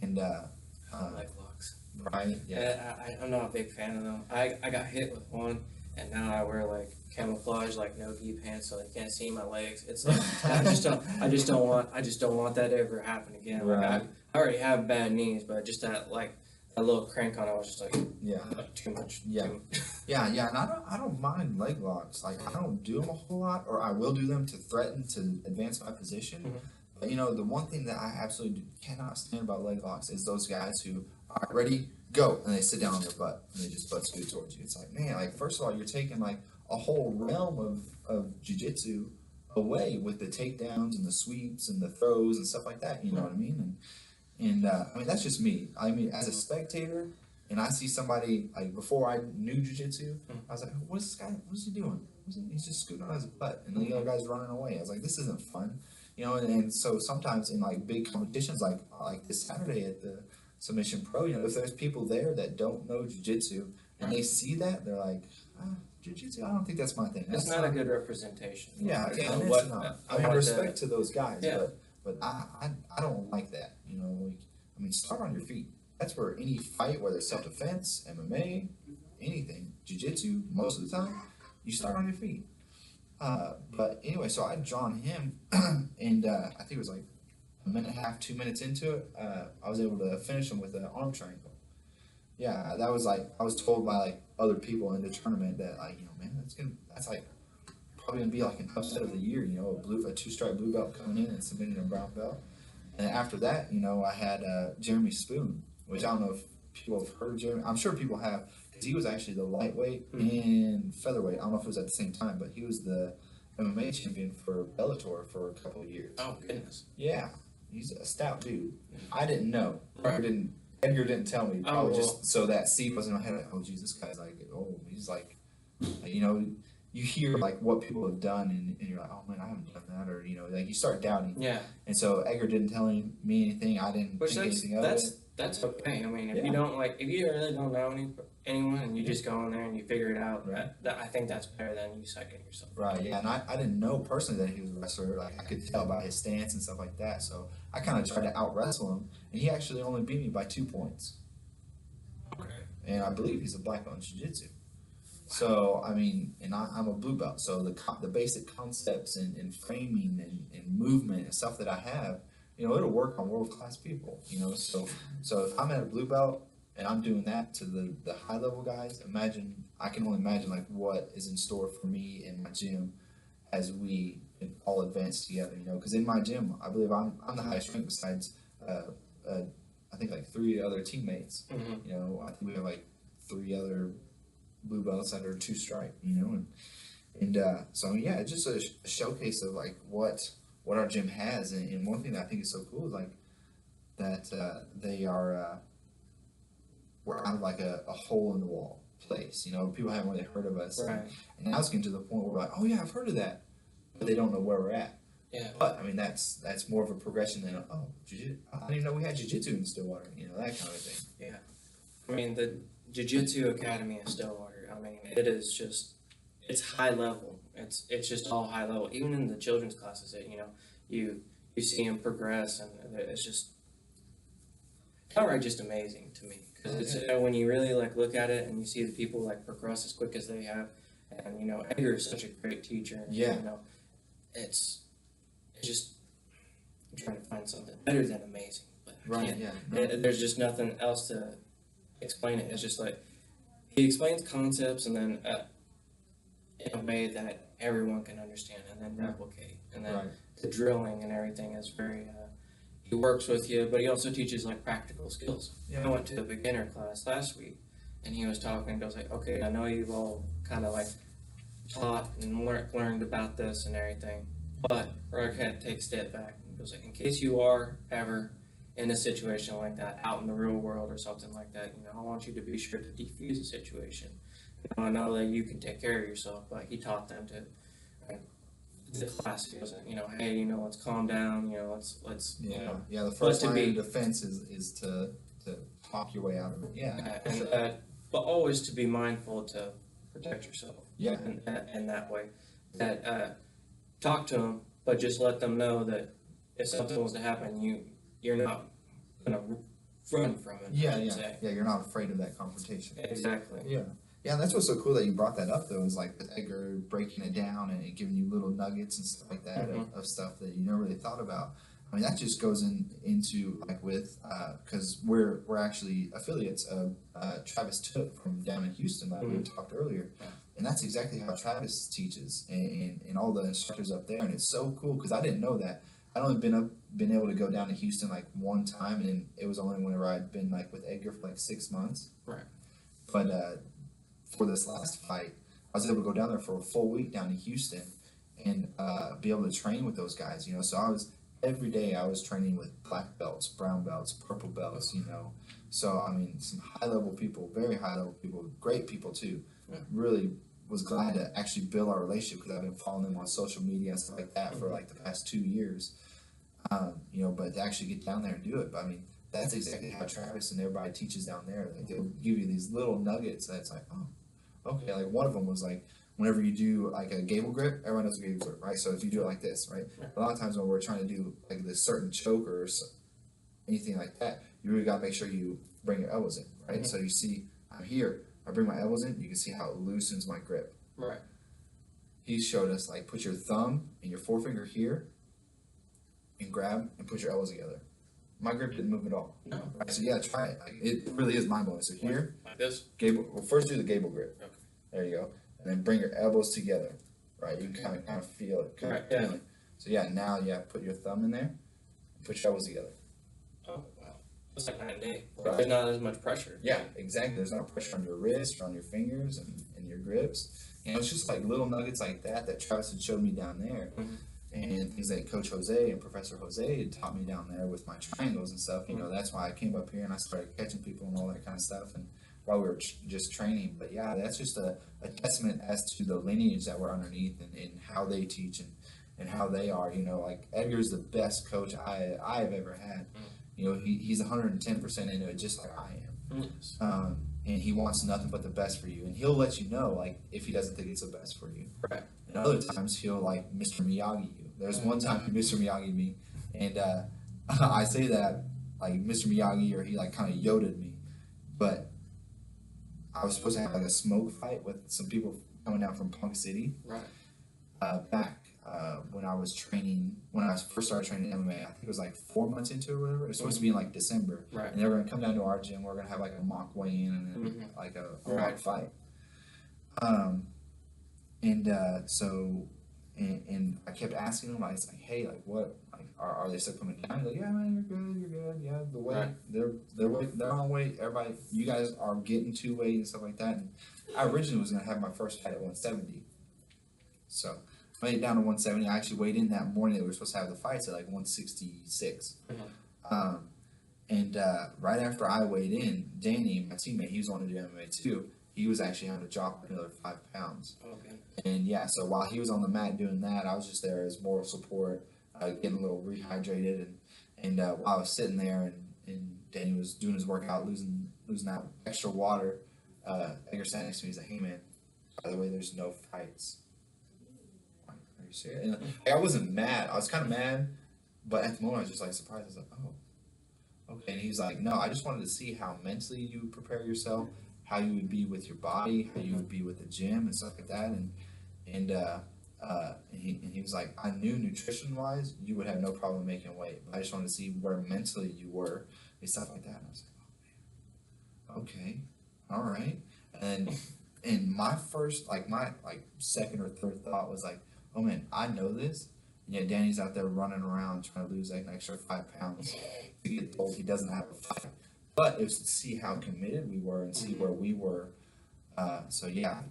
And Leg locks. right, yeah. I'm not a big fan of them. I got hit with one, and now I wear like camouflage, like no-gi pants, so they can't see my legs. It's like I just don't want that to ever happen again. Like, Right. I already have bad knees, but just that a little crank on it was just like Yeah. too much. Yeah. Yeah, and I don't mind leg locks. Like, I don't do them a whole lot, or I will do them to threaten to advance my position. Mhm. But the one thing that I absolutely cannot stand about leg locks is those guys who are ready, go, and they sit down on their butt and they just butt scoot towards you. It's like, man, like, first of all, you're taking like a whole realm of jiu-jitsu away with the takedowns and the sweeps and the throws and stuff like that. You know what I mean? And I mean, that's just me. I mean, as a spectator, and I see somebody, like, before I knew jiu-jitsu, I was like, what's this guy, what's he doing? He's just scooting on his butt, and the other guy's running away. I was like, this isn't fun. And so sometimes in like big competitions, like this Saturday at the Submission Pro, if there's people there that don't know jiu-jitsu and they see that, they're like, jiu-jitsu, I don't think that's my thing. That's not a good representation. Yeah, and it's not. I mean, respect to those guys, Yeah. but I don't like that. I mean, start on your feet. That's where any fight, whether it's self-defense, MMA, anything, jiu-jitsu, most of the time, you start on your feet. But anyway, so I'd drawn him, and I think it was like a minute and a half, 2 minutes into it, I was able to finish him with an arm triangle. Yeah, that was like I was told by like other people in the tournament that like man that's like probably gonna be like an upset of the year. A 2-stripe blue belt coming in and submitting a brown belt. And after that, I had Jeremy Spoon, which I don't know if people have heard of Jeremy. I'm sure people have, because he was actually the lightweight and featherweight. I don't know if it was at the same time, but he was the MMA champion for Bellator for a couple of years. Oh goodness. Yeah, he's a stout dude. I didn't know. Right. Edgar didn't tell me. Oh, well. Just so that seed was in my head. Like, oh, geez, this guy's like, he's like, you hear like what people have done, and you're like, oh man, I haven't done that, or like you start doubting. Yeah. And so Edgar didn't tell me anything. I didn't think anything of it. That's okay. I mean, if you don't if you really don't know anyone, and you just go in there and you figure it out, Right. I think that's better than you psyching yourself. Right. Yeah. And I didn't know personally that he was a wrestler. Like I could tell by his stance and stuff like that. So I kind of tried to out wrestle him, and he actually only beat me by 2 points. Okay. And I believe he's a black belt in jiu-jitsu. So, I mean, and I'm a blue belt, so the basic concepts and framing and movement and stuff that I have, it'll work on world-class people, So if I'm at a blue belt and I'm doing that to the high-level guys, I can only imagine, like, what is in store for me in my gym as we all advance together, because in my gym, I believe I'm the highest ranked besides, I think, like, 3 other teammates. Mm-hmm. I think we have, like, 3 other blue belts under 2-stripe, so yeah, it's just a showcase of like what our gym has, and one thing that I think is so cool is like that they are we're out of like a hole in the wall place. People haven't really heard of us, Right. and now it's getting to the point where we're like, oh yeah, I've heard of that, but they don't know where we're at. Yeah. But I mean that's more of a progression than I didn't even know we had jiu-jitsu in Stillwater, that kind of thing. Yeah. I mean, the Jiu-Jitsu Academy in Stillwater, I mean, it's high level. It's just all high level. Even in the children's classes, you see them progress, and it's just outright just amazing to me. Because when you really like look at it and you see the people like progress as quick as they have, and Edgar is such a great teacher. Yeah. It's just I'm trying to find something better than amazing. But Right. Yeah. there's just nothing else to explain it. It's just like he explains concepts and then in a way that everyone can understand and then replicate, and then Right. the drilling and everything is very he works with you, but he also teaches like practical skills. Yeah. I went to a beginner class last week and he was talking and goes like, okay, I know you've all kind of like taught and learned about this and everything, but we're gonna take a step back. And he goes like, in case you are ever in a situation like that, out in the real world or something like that, I want you to be sure to defuse the situation. I know that you can take care of yourself, but he taught them to, the class, he wasn't, hey, let's calm down, let's the first line of defense is to talk your way out of it. Yeah. and but always to be mindful to protect yourself. Yeah. In that way, that talk to them, but just let them know that if something was to happen, you're not gonna run from it. Yeah. You're not afraid of that confrontation. Exactly. Yeah. Yeah, and that's what's so cool that you brought that up, though, is like with Edgar breaking it down and giving you little nuggets and stuff like that of stuff that you never really thought about. I mean, that just goes into like with because we're actually affiliates of Travis Took from down in Houston that we talked earlier, and that's exactly how Travis teaches and all the instructors up there, and it's so cool because I didn't know that. I'd only been able to go down to Houston like one time, and it was only whenever I'd been like with Edgar for like 6 months. Right. But for this last fight, I was able to go down there for a full week down in Houston and be able to train with those guys. So every day I was training with black belts, brown belts, purple belts. So I mean, some high level people, very high level people, great people too. Yeah. Really was glad to actually build our relationship because I've been following them on social media and stuff like that for like the past 2 years. But to actually get down there and do it, but I mean, that's exactly how Travis and everybody teaches down there. Like they'll give you these little nuggets that's like, oh, okay. Like one of them was like, whenever you do like a gable grip, everyone knows a gable grip, right? So if you do it like this, right? A lot of times when we're trying to do like this certain choke or anything like that, you really gotta make sure you bring your elbows in, right? So you see, I'm here, I bring my elbows in, you can see how it loosens my grip. Right. He showed us like put your thumb and your forefinger here and grab and put your elbows together. my grip didn't move at all. No. I said, yeah, try it. Like, it really is mind blowing. So here, Like this? gable. Well, first do the gable grip. Okay. There you go. And then bring your elbows together. Right. You can kind of feel it. Right. Yeah. So yeah, now put your thumb in there. Put your elbows together. Oh wow. It's like night and day. There's not as much pressure. Yeah, exactly. There's no pressure on your wrist or on your fingers and your grips. It's just like little nuggets like that Travis had showed me down there. Mm-hmm. And things that Coach Jose and Professor Jose had taught me down there with my triangles and stuff. That's why I came up here and I started catching people and all that kind of stuff. And while we were just training, but yeah, that's just a testament as to the lineage that we're underneath and how they teach and how they are. Like Edgar's the best coach I've ever had. He's 110% into it, just like I am. Yes. And he wants nothing but the best for you, and he'll let you know like if he doesn't think it's the best for you. Right. And other times he'll like Mr. Miyagi you. There's one time he Mr. Miyagi me, and I say that like Mr. Miyagi, or he like kind of Yoda'd me, but I was supposed to have like a smoke fight with some people coming down from Punk City. Right. Back when I was training, when I first started training MMA, I think it was like 4 months into it or whatever. It was supposed to be in like December. Right. And they were going to come down to our gym. We're going to have like a mock weigh-in and then like a mock fight. And I kept asking them, I was like, hey, like what, like are they still coming down? He's like, yeah, man, you're good. Yeah, the weight, they're on weight. Everybody, you guys are getting to weight and stuff like that. And I originally was going to have my first fight at 170. So I made it down to 170. I actually weighed in that morning that we were supposed to have the fights at like 166. And right after I weighed in, Danny, my teammate, he was on to do MMA too. He was actually having to drop another 5 pounds. Okay. And yeah, so while he was on the mat doing that, I was just there as moral support, getting a little rehydrated. And while I was sitting there and Danny was doing his workout, losing that extra water, Edgar sat next to me. He's like, hey man, by the way, there's no fights. Are you serious? And I wasn't mad. I was kind of mad, but at the moment I was just like surprised. I was like, oh, okay. And he's like, no, I just wanted to see how mentally you would prepare yourself, how you would be with your body, how you would be with the gym and stuff like that. And he was like, I knew nutrition wise you would have no problem making weight, but I just wanted to see where mentally you were and stuff like that. And I was like, oh man, okay, all right. And my first, my second or third thought was like, oh man, I know this. And yet Danny's out there running around trying to lose like an extra 5 pounds to get told he doesn't have a fight. But it was to see how committed we were and see where we were. So yeah,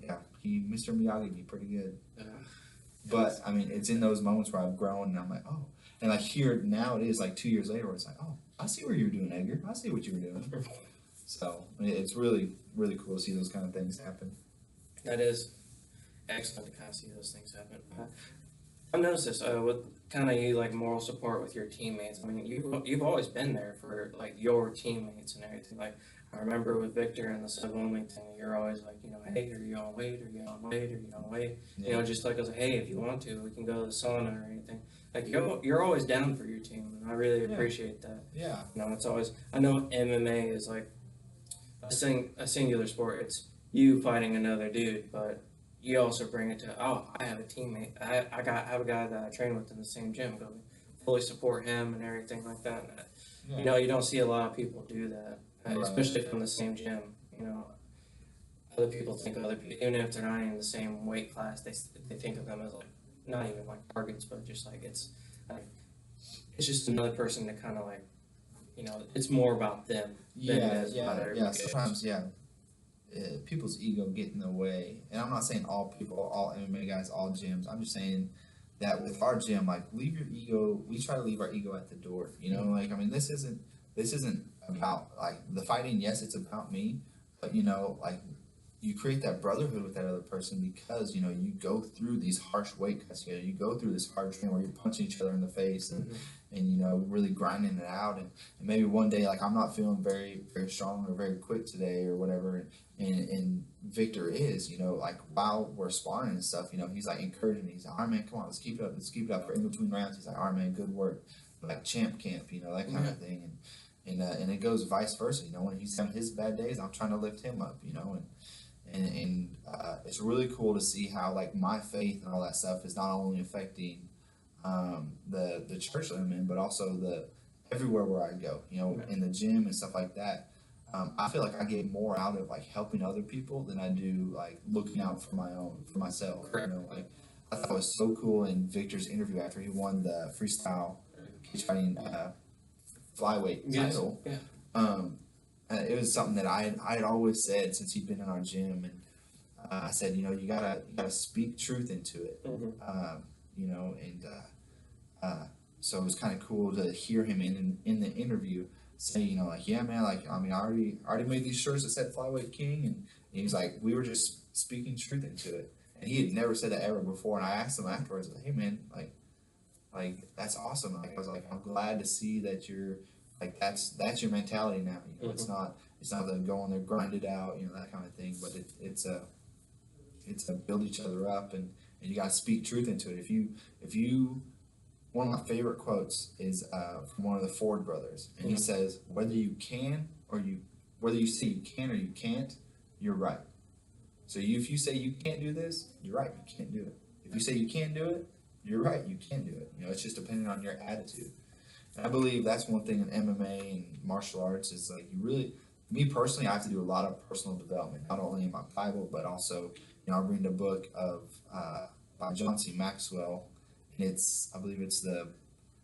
Mr. Miyagi me pretty good. But I mean, it's in those moments where I've grown and I'm like, oh, and like here now it is like 2 years later where it's like, oh, I see what you're doing, Edgar. I see what you were doing. So it's really, really cool to see those kind of things happen. That is excellent to kind of see those things happen. I've noticed this with kind of you like moral support with your teammates. I mean, you've always been there for like your teammates and everything. Like I remember with Victor and the sub-only thing, you're always like, hey, are you on weight? Are you on weight? Are you on weight? Yeah. Just like I was like, hey, if you want to, we can go to the sauna or anything. Like you're always down for your team, and I really appreciate that. Yeah. It's always, I know MMA is like a singular sport. It's you fighting another dude, but you also bring it to, I have a teammate. I have a guy that I train with in the same gym. Go fully support him and everything like that. And, you don't see a lot of people do that, especially from the same gym. Other people think of other people, even if they're not in the same weight class, they think of them as like not even like targets, but just like it's just another person to kind of like, it's more about them than it is about everybody else. Sometimes, people's ego get in the way, and I'm not saying all people, all MMA guys, all gyms. I'm just saying that with our gym, like leave your ego. We try to leave our ego at the door. Like I mean, this isn't about like the fighting. Yes, it's about me, but like you create that brotherhood with that other person because you go through these harsh weight cuts. You go through this hard training where you're punching each other in the face and really grinding it out. And maybe one day like I'm not feeling very very strong or very quick today or whatever. And Victor is, like while we're sparring and stuff, he's like encouraging me. He's like, all right, man, come on, let's keep it up for in between rounds. He's like, all right, man, good work. Like champ camp, that kind of thing. And it goes vice versa, when he's having his bad days, I'm trying to lift him up, and it's really cool to see how like my faith and all that stuff is not only affecting the church that I'm in, but also the everywhere where I go, in the gym and stuff like that. I feel like I get more out of like helping other people than I do like looking out for myself. Like I thought it was so cool in Victor's interview after he won the freestyle cage fighting flyweight title. Yeah. It was something that I had always said since he'd been in our gym, and I said, you gotta speak truth into it. And so it was kind of cool to hear him in the interview say, like, yeah, man, like, I mean, I already made these shirts that said Flyweight King, and he's like, we were just speaking truth into it, and he had never said that ever before. And I asked him afterwards, like, hey, man, like that's awesome. Like I was like, I'm glad to see that you're like that's your mentality now. It's not them going there grind it out, that kind of thing. But it's a build each other up, and you got to speak truth into it. If you one of my favorite quotes is from one of the Ford brothers, and he says, whether you say you can or you can't, you're right. So if you say you can't do this, you're right, you can't do it. If you say you can't do it, you're right, you can do it. It's just depending on your attitude. And I believe that's one thing in MMA and martial arts is like me personally, I have to do a lot of personal development, not only in my Bible, but also, I'm reading a book by John C. Maxwell, and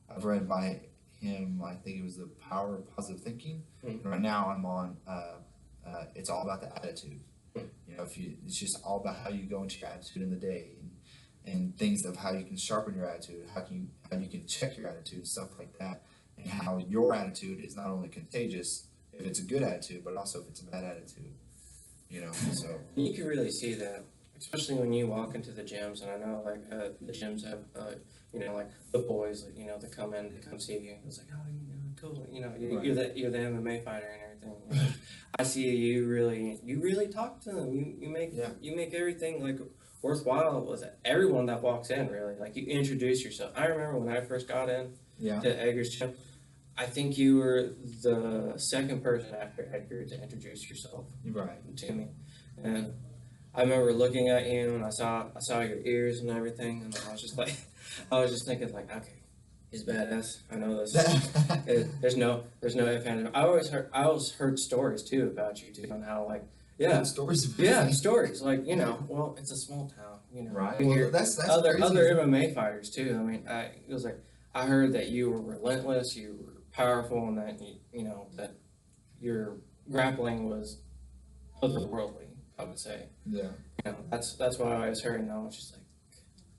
I've read by him, I think it was The Power of Positive Thinking. And right now I'm on, it's all about the attitude. It's just all about how you go into your attitude in the day, and things of how you can sharpen your attitude, how you can check your attitude, stuff like that, and how your attitude is not only contagious if it's a good attitude, but also if it's a bad attitude. So you can really see that, especially when you walk into the gyms, and I know like the gyms have like the boys, like, they come in to come see you. It's like, oh, cool, Right. you're the MMA fighter and everything. I see you really talk to them. You make everything like worthwhile. Was it everyone that walks in really like you introduce yourself? I remember when I first got in to Edgar's gym. I think you were the second person after Edgar to introduce yourself to me, and I remember looking at you and I saw your ears and everything, and I was just thinking like, okay, he's badass. I know this. There's no ifs and I always heard stories too about you too, and how like stories. Stories like well, it's a small town, Right. You hear Well, that's other crazy. MMA fighters too. I mean, it was like I heard that you were relentless, you were powerful, and that that your grappling was otherworldly. I would say. Yeah. That's what I always heard, and I was just like,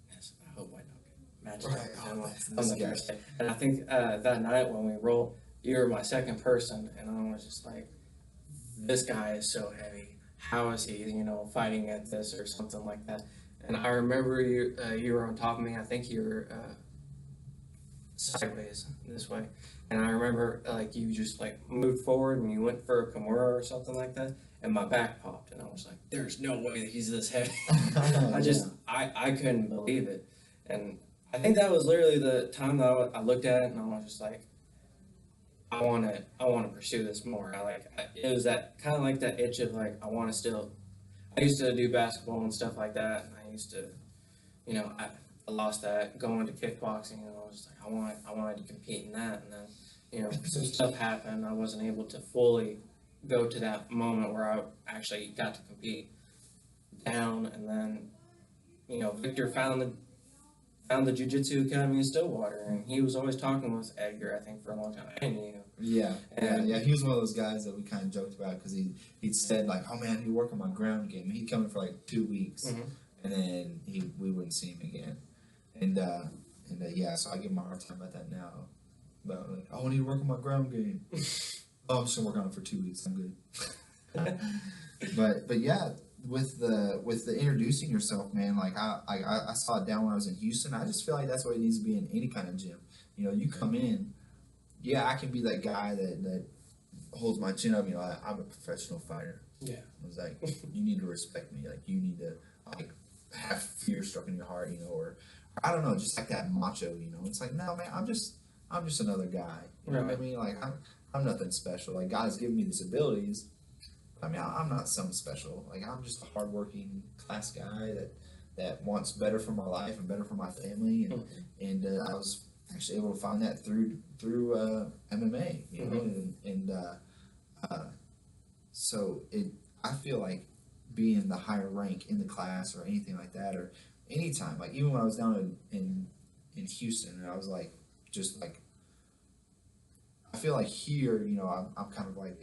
goodness, I hope I don't get matched up with him on the first day. And I think that night when we rolled, you were my second person, and I was just like, this guy is so heavy. How is he, fighting at this or something like that? And I remember you were on top of me. I think you were sideways this way, and I remember like you just like moved forward and you went for a Kimura or something like that, and my back popped, and I was like, "There's no way that he's this heavy." I couldn't believe it, and I think that was literally the time that I looked at it, and I was just like, I want to pursue this more. It was that kind of like that itch of like I want to still. I used to do basketball and stuff like that, and I used to, I lost that going to kickboxing, and I was just like I wanted to compete in that, and then some stuff happened. I wasn't able to fully go to that moment where I actually got to compete down, and then Victor found the Jiu-Jitsu Academy in Stillwater, and he was always talking with Edgar, I think, for a long time. I knew. Yeah, he was one of those guys that we kind of joked about because he'd said like, oh man, he work on my ground game. He'd come in for like 2 weeks, and then we wouldn't see him again. And so I give him a hard time about that now. About like, oh, I need to work on my ground game. Oh, I'm just gonna work on it for 2 weeks. I'm good. but yeah, with the introducing yourself, man. Like I saw it down when I was in Houston. I just feel like that's what it needs to be in any kind of gym. You come in. Yeah, I can be that guy that holds my chin up. I'm a professional fighter. Yeah. I was like, you need to respect me. Like, you need to like have fear struck in your heart, or I don't know, just like that macho. It's like, no, man, I'm just another guy. You know what I mean? Like, I'm nothing special. Like, God has given me these abilities. I mean, I'm not something special. Like, I'm just a hardworking class guy that wants better for my life and better for my family. And I was actually able to find that through MMA, you know, uh, so I feel like being the higher rank in the class or anything like that, or anytime, like even when I was down in Houston, and I was like, just like, I feel like here, you know, I'm kind of like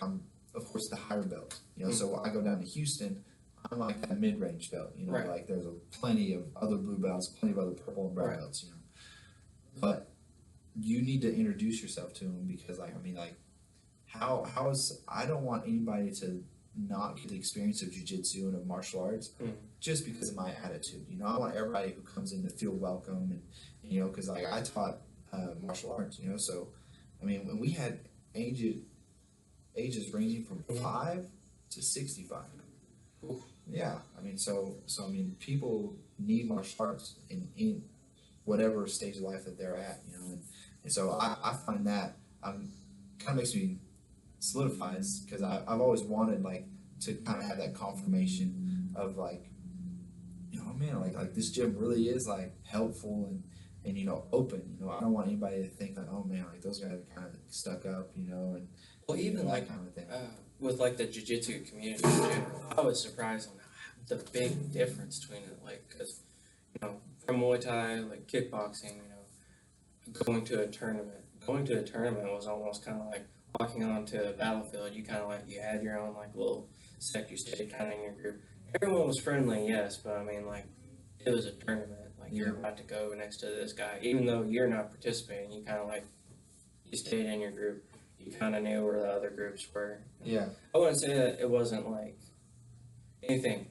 I'm of course the higher belt, you know, so I go down to Houston, I'm like that mid range belt, you know, Right. like there's plenty of other blue belts, plenty of other purple and brown Right. belts, you know, but you need to introduce yourself to them because, like, I mean, like, how is I don't want anybody to not get the experience of jujitsu and of martial arts just because of my attitude. You know, I want everybody who comes in to feel welcome, and you know, because like I taught martial arts, you know, so I mean, when we had ages ranging from 5 to 65. Yeah, I mean, so I mean, people need martial arts in whatever stage of life that they're at, you know, and so I find that kind of makes me solidifies because I've always wanted like to kind of have that confirmation of like, you know, man, like this gym really is like helpful and you know, open, you know, I don't want anybody to think like, oh man, like those guys are kind of stuck up, you know, and Well, even that like kind of thing. with like the jiu-jitsu community in general, I was surprised on the big difference between it. Like, cause you know, from Muay Thai, like kickboxing, you know, going to a tournament was almost kind of like walking onto a battlefield. You kind of like you had your own like little sect. You stayed kind of in your group. Everyone was friendly, yes, but I mean like it was a tournament. Like you're about to go next to this guy, even though you're not participating. You kind of like you stayed in your group. You kind of knew where the other groups were. Yeah, I wouldn't say that it wasn't like anything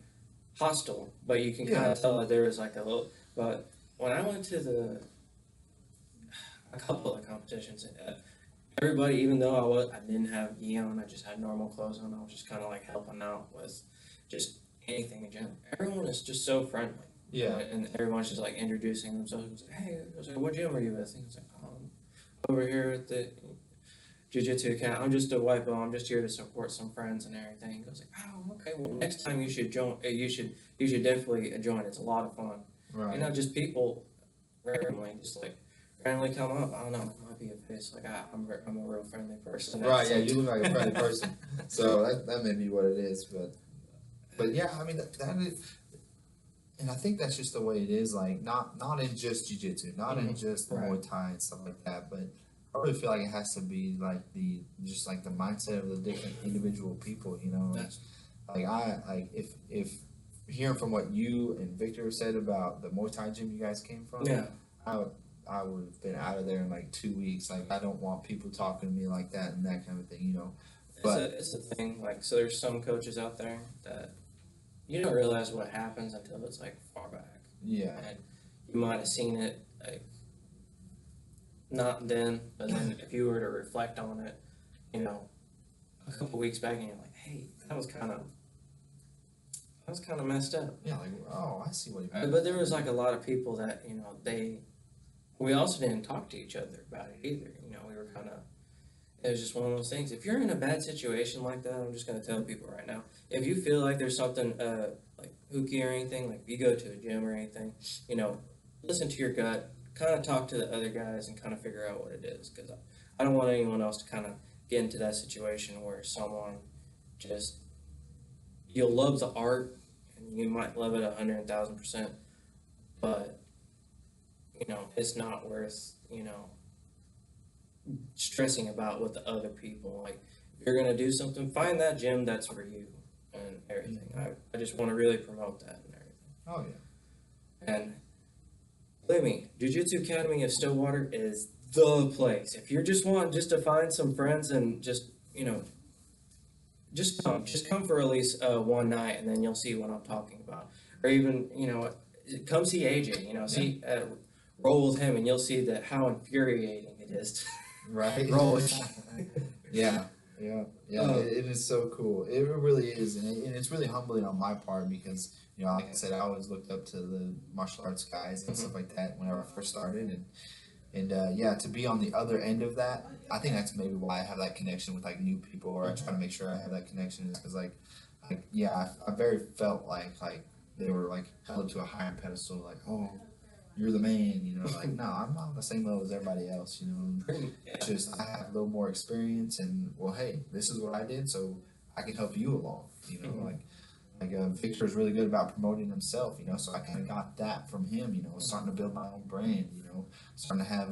hostile, but you can kind of tell that there was like a little. But when I went to a couple of competitions, everybody, even though I didn't have gi on, I just had normal clothes on. I was just kind of like helping out with just anything in general. Everyone is just so friendly. yeah, And everyone's just like introducing themselves. It was like, hey, I was like, what gym are you with? And he was like, over here at the Jiu-Jitsu account. I'm just a white belt. I'm just here to support some friends and everything. I was like, oh, okay. Well, next time you should join. You should definitely join. It's a lot of fun. right. You know, just people randomly just like randomly come up. I don't know. It might be a face. Like I'm a real friendly person. Right, yeah, you look like a friendly person, so that may be what it is, but yeah, I mean that is, and I think that's just the way it is. Like not in just jiu-jitsu, not in just Muay Thai and stuff like that, but I really feel like it has to be like the mindset of the different individual people. You know, if hearing from what you and Victor said about the Muay Thai gym you guys came from, Yeah. I would have been out of there in like 2 weeks. Like I don't want people talking to me like that and that kind of thing. You know, but It's a thing. Like so, there's some coaches out there that you don't realize what happens until it's like far back. yeah, And you might have seen it like not then, but then if you were to reflect on it, you know, a couple weeks back, and you're like, hey, that was kind of messed up. yeah, like oh, I see what you mean. But there was like a lot of people that you know we also didn't talk to each other about it either. You know, we were kind of. It was just one of those things. If you're in a bad situation like that, I'm just going to tell people right now. If you feel like there's something like hooky or anything, like if you go to a gym or anything, you know, listen to your gut, kind of talk to the other guys and kind of figure out what it is. Because I don't want anyone else to kind of get into that situation where someone just, you'll love the art and you might love it 100,000%, but, you know, it's not worth, you know, stressing about with the other people. Like, if you're going to do something, find that gym that's for you and everything. I just want to really promote that and everything. Oh, yeah. And believe me, Jiu-Jitsu Academy of Stillwater is the place. If you're just wanting just to find some friends and just, you know, just come for at least one night and then you'll see what I'm talking about. Or even, you know, come see AJ, you know, roll with him and you'll see that how infuriating it is. Right. Roll. Yeah. It is so cool. It really is, and it's really humbling on my part because you know, like I said, I always looked up to the martial arts guys and stuff like that whenever I first started, and yeah, to be on the other end of that, I think that's maybe why I have that connection with like new people, or I try to make sure I have that connection, is because like yeah, I very felt like they were like held to a higher pedestal, like oh. you're the man, you know, like, no, I'm not on the same level as everybody else, you know. Yeah. It's just I have a little more experience, and well, hey, this is what I did, so I can help you along, you know, Mhm. Victor's really good about promoting himself, you know, so I kind of got that from him, you know, starting to build my own brand, you know, starting to have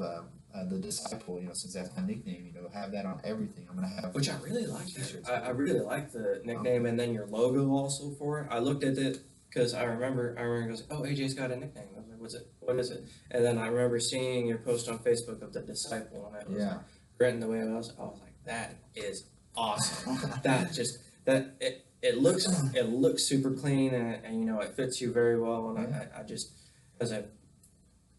the disciple, you know, since that's my nickname, you know, have that on everything. I'm gonna have Which I really like that. t-shirts. I really like the nickname and then your logo also for it. I looked at it because I remember it goes, oh, AJ's got a nickname. I was like, what's it? What is it? And then I remember seeing your post on Facebook of the disciple, and it was Yeah. written the way I was like, that is awesome. That just that it looks super clean, and you know it fits you very well, and Yeah. I just as a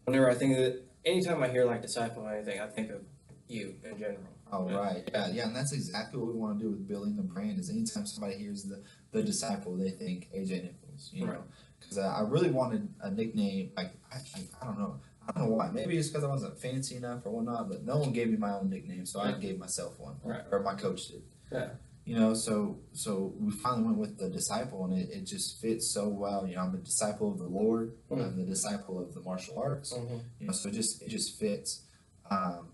whenever I think of it, anytime I hear like disciple or anything, I think of you in general. Oh, right. Yeah, yeah, and that's exactly what we want to do with building the brand. Is anytime somebody hears the disciple, they think AJ Nichols. You Right. know, because I really wanted a nickname. Like I don't know. I don't know why. Maybe it's because I wasn't fancy enough or whatnot. But no one gave me my own nickname, so I gave myself one. Right. Or my coach did. Yeah. You know, so we finally went with the disciple, and it just fits so well. You know, I'm a disciple of the Lord. Mhm. I'm the disciple of the martial arts. Mm-hmm. You know, so it just fits.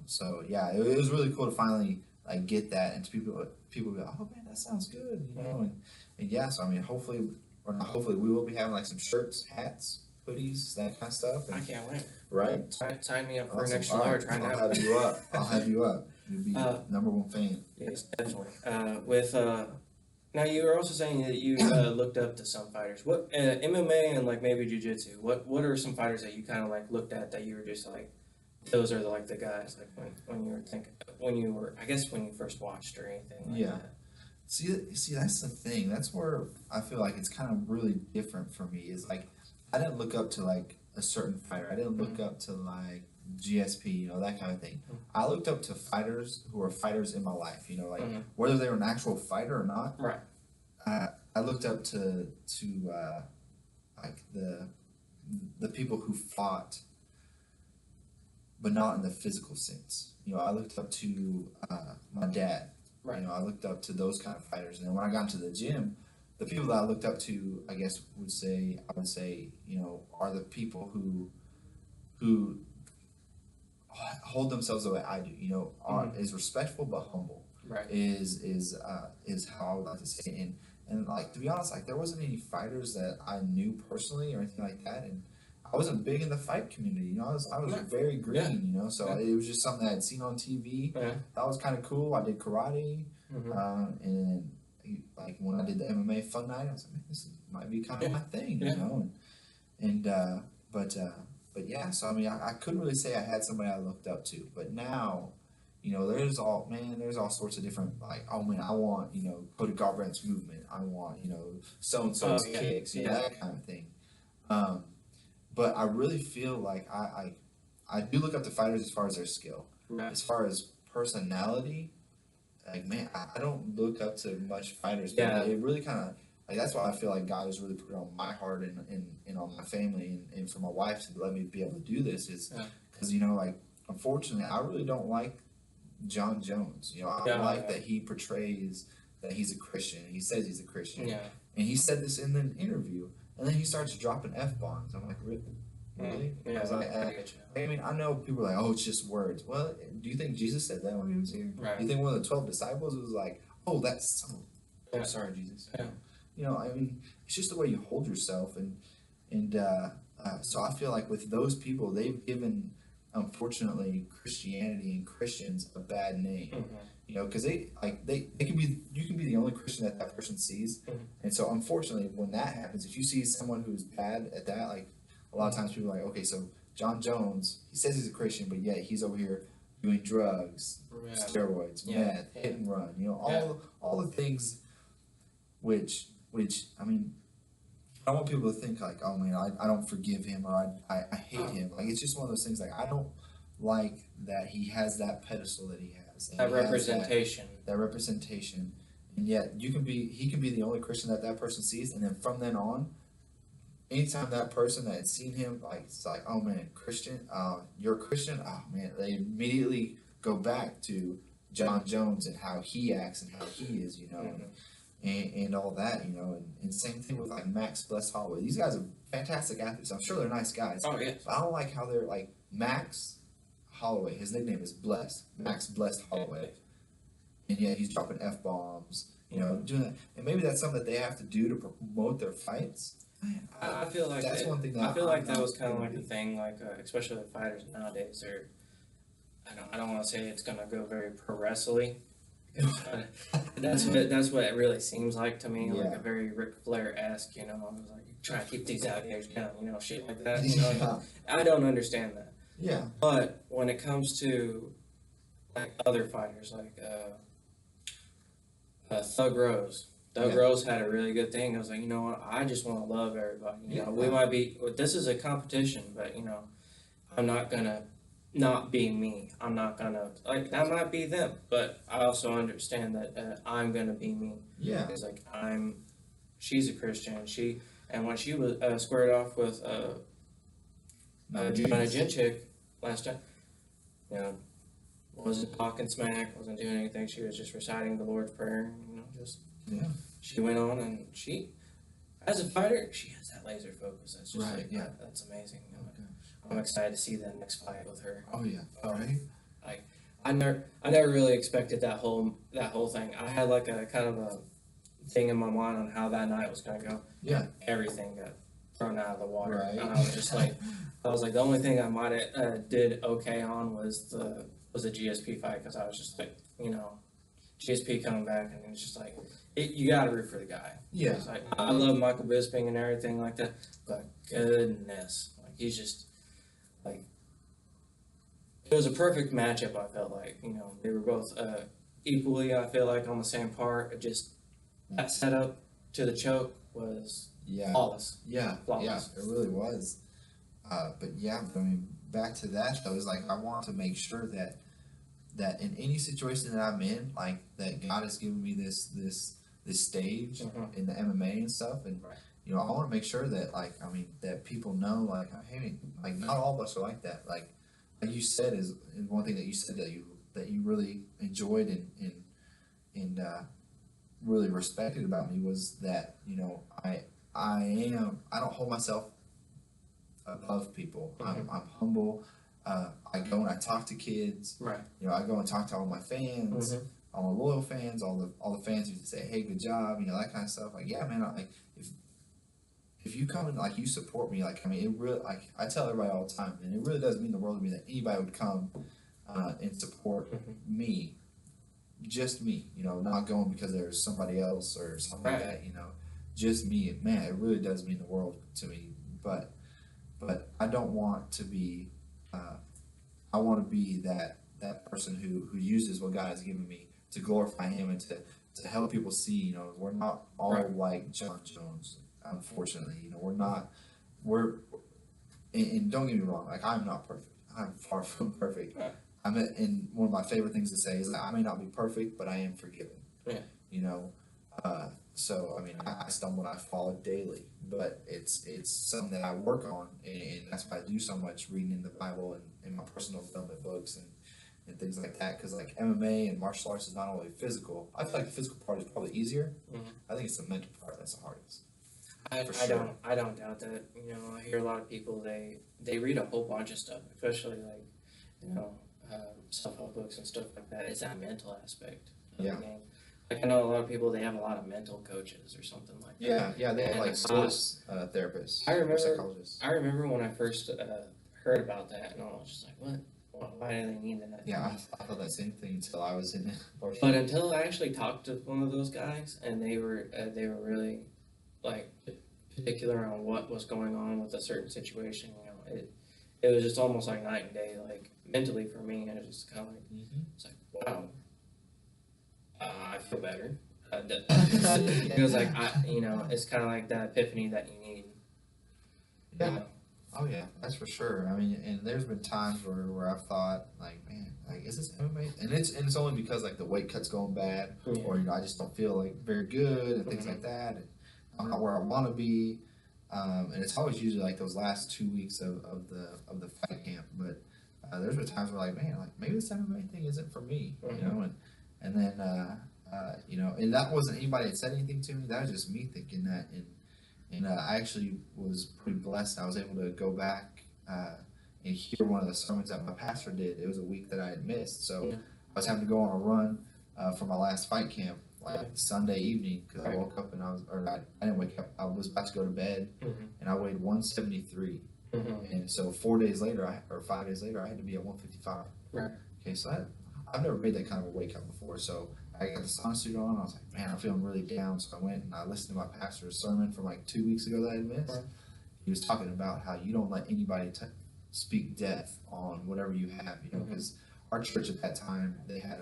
So yeah, it was really cool to finally like get that, and people go, oh man, that sounds good, you know, and yeah. So I mean, hopefully, or not hopefully, we will be having like some shirts, hats, hoodies, that kind of stuff. I And, can't wait. right? Sign me up for an Awesome. extra All large right I'll now. have you up. I'll have you up. You'll be number one fan. Yes, definitely. Now you were also saying that you looked up to some fighters. What MMA and like maybe jiu-jitsu. What are some fighters that you kind of like looked at that you were just like, those are like the guys like when you were thinking when you were I guess when you first watched or anything like Yeah. that. See, that's the thing. That's where I feel like it's kind of really different for me. Is like I didn't look up to like a certain fighter. I didn't look up to like GSP, you know, that kind of thing. I looked up to fighters who were fighters in my life. You know, like whether they were an actual fighter or not. Right. I looked up to like the people who fought, but not in the physical sense. You know, I looked up to my dad. Right. You know, I looked up to those kind of fighters, and then when I got into the gym, the people that I looked up to, I guess I would say, you know, are the people who hold themselves the way I do. You know, is respectful but humble. Right. Is how I would like to say it. And like to be honest, like there wasn't any fighters that I knew personally or anything like that, and I wasn't big in the fight community. You know, I was very green. You know, so it was just something that I'd seen on TV. Yeah. That was kind of cool. I did karate, and like when I did the MMA fun night, I was like, man, this might be kind of my thing. You know, but yeah. So I mean, I couldn't really say I had somebody I looked up to, but now. You know, there's all sorts of different, like, oh man, I want, you know, Cody Garbrandt's movement. I want, you know, so-and-so's kicks, you know, that kind of thing. But I really feel like I do look up to fighters as far as their skill. Right. As far as personality, like, man, I don't look up to much fighters. Yeah. But it really kind of, like, that's why I feel like God has really put it on my heart and on my family and for my wife to let me be able to do this is because, you know, like, unfortunately, I really don't like John Jones. You know, I like that he portrays that he's a Christian. He says he's a Christian. Yeah. And he said this in an interview. And then he starts dropping F-bombs. I'm like, really? Yeah. I was like, I mean, I know people are like, oh, it's just words. Well, do you think Jesus said that when he was here? Right. Do you think one of the 12 disciples was like, oh, that's so, I'm sorry, Jesus. Yeah. You know, I mean, it's just the way you hold yourself. And so I feel like with those people, they've given unfortunately Christianity and Christians a bad name. You know, because they can be, you can be the only Christian that person sees. And so unfortunately when that happens, if you see someone who's bad at that, like a lot of times people are like, okay, so John Jones, he says he's a Christian, but yet he's over here doing drugs, steroids, meth, hit and run, you know, all the things which I mean, I don't want people to think like, oh man, I don't forgive him or I hate him. Like it's just one of those things. Like I don't like that he has that pedestal that he has. That representation. That representation, and yet he can be the only Christian that person sees, and then from then on, anytime that person that had seen him, like it's like, oh man, Christian, you're a Christian. Oh man, they immediately go back to John Jones and how he acts and how he is, you know. and all that, and same thing with like Max Bless Holloway. These guys are fantastic athletes. I'm sure they're nice guys. Oh yeah. But I don't like how they're like Max Holloway. His nickname is Bless. Max Bless Holloway. And yet he's dropping F bombs, doing that. And maybe that's something that they have to do to promote their fights. I feel like that's one thing that I feel like that was kind of like a thing, like especially with fighters nowadays. Or I don't want to say it's gonna go very pro wrestling. That's what it really seems like to me, like a very Ric Flair-esque. I was like trying to keep these alligators down, shit like that. I don't understand that. Yeah. But when it comes to like other fighters, like Thug Rose. Doug Rose had a really good thing. I was like, you know what? I just want to love everybody. We might be. This is a competition, but I'm not gonna not be me. I'm not gonna that might be them, but I also understand that I'm gonna be me. Yeah. It's like she's a Christian. And when she was squared off with Joanna Jędrzejczyk last time, wasn't talking smack, wasn't doing anything. She was just reciting the Lord's Prayer. She went on, and she, as a fighter, she has that laser focus. That's just that's amazing. I'm excited to see the next fight with her. Oh yeah, right. Like I never really expected that whole thing. I had like a kind of a thing in my mind on how that night was gonna go. Yeah. Everything got thrown out of the water, right. And I was just like, the only thing I might have did okay on was the GSP fight, because I was just like, GSP coming back, and it's just like, you got to root for the guy. Yeah. Like, I love Michael Bisping and everything like that, but goodness, like he's just like, it was a perfect matchup. I felt like they were both equally. I feel like on the same part. It just that setup to the choke was flawless. Yeah, flawless. Yeah, it really was. But yeah, I mean, back to that though, is like I want to make sure that in any situation that I'm in, like that God has given me this stage in the MMA and stuff, and I want to make sure that that people know, like, hey, like not all of us are like that. Like you said, is one thing that you said that you really enjoyed and really respected about me was that I don't hold myself above people. I'm humble. I go and I talk to kids. Right. I go and talk to all my fans, all my loyal fans, all the fans who say, "Hey, good job," that kind of stuff. Like, yeah, man. If you come and like you support me, like it really, like I tell everybody all the time, and it really does mean the world to me that anybody would come and support me, just me. Not going because there's somebody else or something like that. Just me. Man, it really does mean the world to me. But I don't want to be. I want to be that person who uses what God has given me to glorify Him and to help people see. We're not all like John Jones. Unfortunately, we're not. And don't get me wrong. Like, I'm not perfect. I'm far from perfect. Right. And one of my favorite things to say is that I may not be perfect, but I am forgiven. Yeah. So I mean, I stumble and I fall daily, but it's something that I work on, and that's why I do so much reading in the Bible and in my personal development books and things like that. Because like MMA and martial arts is not only physical. I feel like the physical part is probably easier. I think it's the mental part that's the hardest. I don't doubt that. I hear a lot of people they read a whole bunch of stuff, especially like self-help books and stuff like that. It's that mental aspect of the game. Like I know a lot of people, they have a lot of mental coaches or something like that. Yeah, they have like sports therapists. Or psychologists. I remember when I first heard about that, and I was just like, what? Why do they need that? Yeah, I thought that same thing until I was in it. But until I actually talked to one of those guys, and they were really like particular on what was going on with a certain situation, it was just almost like night and day, like mentally for me, and it was just kind of like, it's like, wow, I feel better. It was like, it's kind of like that epiphany that you need. Yeah. Oh yeah, that's for sure. I mean, and there's been times where I've thought, like, man, like, is this MMA? And it's only because like the weight cut's going bad, or I just don't feel like very good and things like that. And I'm not where I want to be, and it's always usually like those last 2 weeks of the fight camp. But there's been times where like, man, like maybe this MMA thing isn't for me, and then You know, and that wasn't anybody that said anything to me. That was just me thinking that. And I actually was pretty blessed. I was able to go back and hear one of the sermons that my pastor did. It was a week that I had missed, so Yeah. I was having to go on a run for my last fight camp, like Sunday evening, because I woke up and I didn't wake up. I was about to go to bed, and I weighed 173, and so 4 days later, or 5 days later, I had to be at 155. Right. Okay, so I've never made that kind of a wake up before, so I got the sauna suit on. I was like, man, I'm feeling really down. So I went and I listened to my pastor's sermon from like 2 weeks ago that I had missed. Right. He was talking about how you don't let anybody speak death on whatever you have, you know, because our church at that time, they had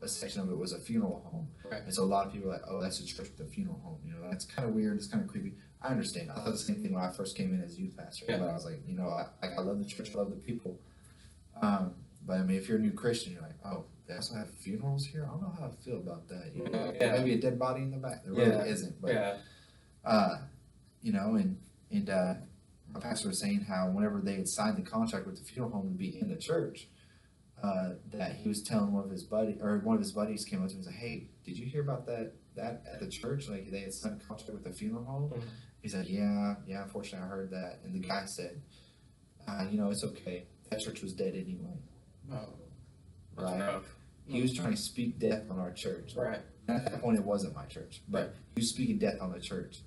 a section of it was a funeral home. Right. And so a lot of people were like, oh, that's a church with a funeral home. You know, that's kind of weird. It's kind of creepy. I understand. I thought the same thing when I first came in as youth pastor. Yeah. But I was like, you know, I love the church. I love the people. But I mean, if you're a new Christian, you're like, oh, they also have funerals here? I don't know how I feel about that. You know, maybe a dead body in the back. There really isn't. But, you know, and my pastor was saying how whenever they had signed the contract with the funeral home to be in the church, that he was telling one of his buddies came up to him and said, hey, did you hear about that at the church? Like they had signed a contract with the funeral home? He said, yeah, unfortunately I heard that. And the guy said, you know, it's okay. That church was dead anyway. Oh, right. Rough. He was trying to speak death on our church. Right. And at that point, it wasn't my church, but he was speaking death on the church.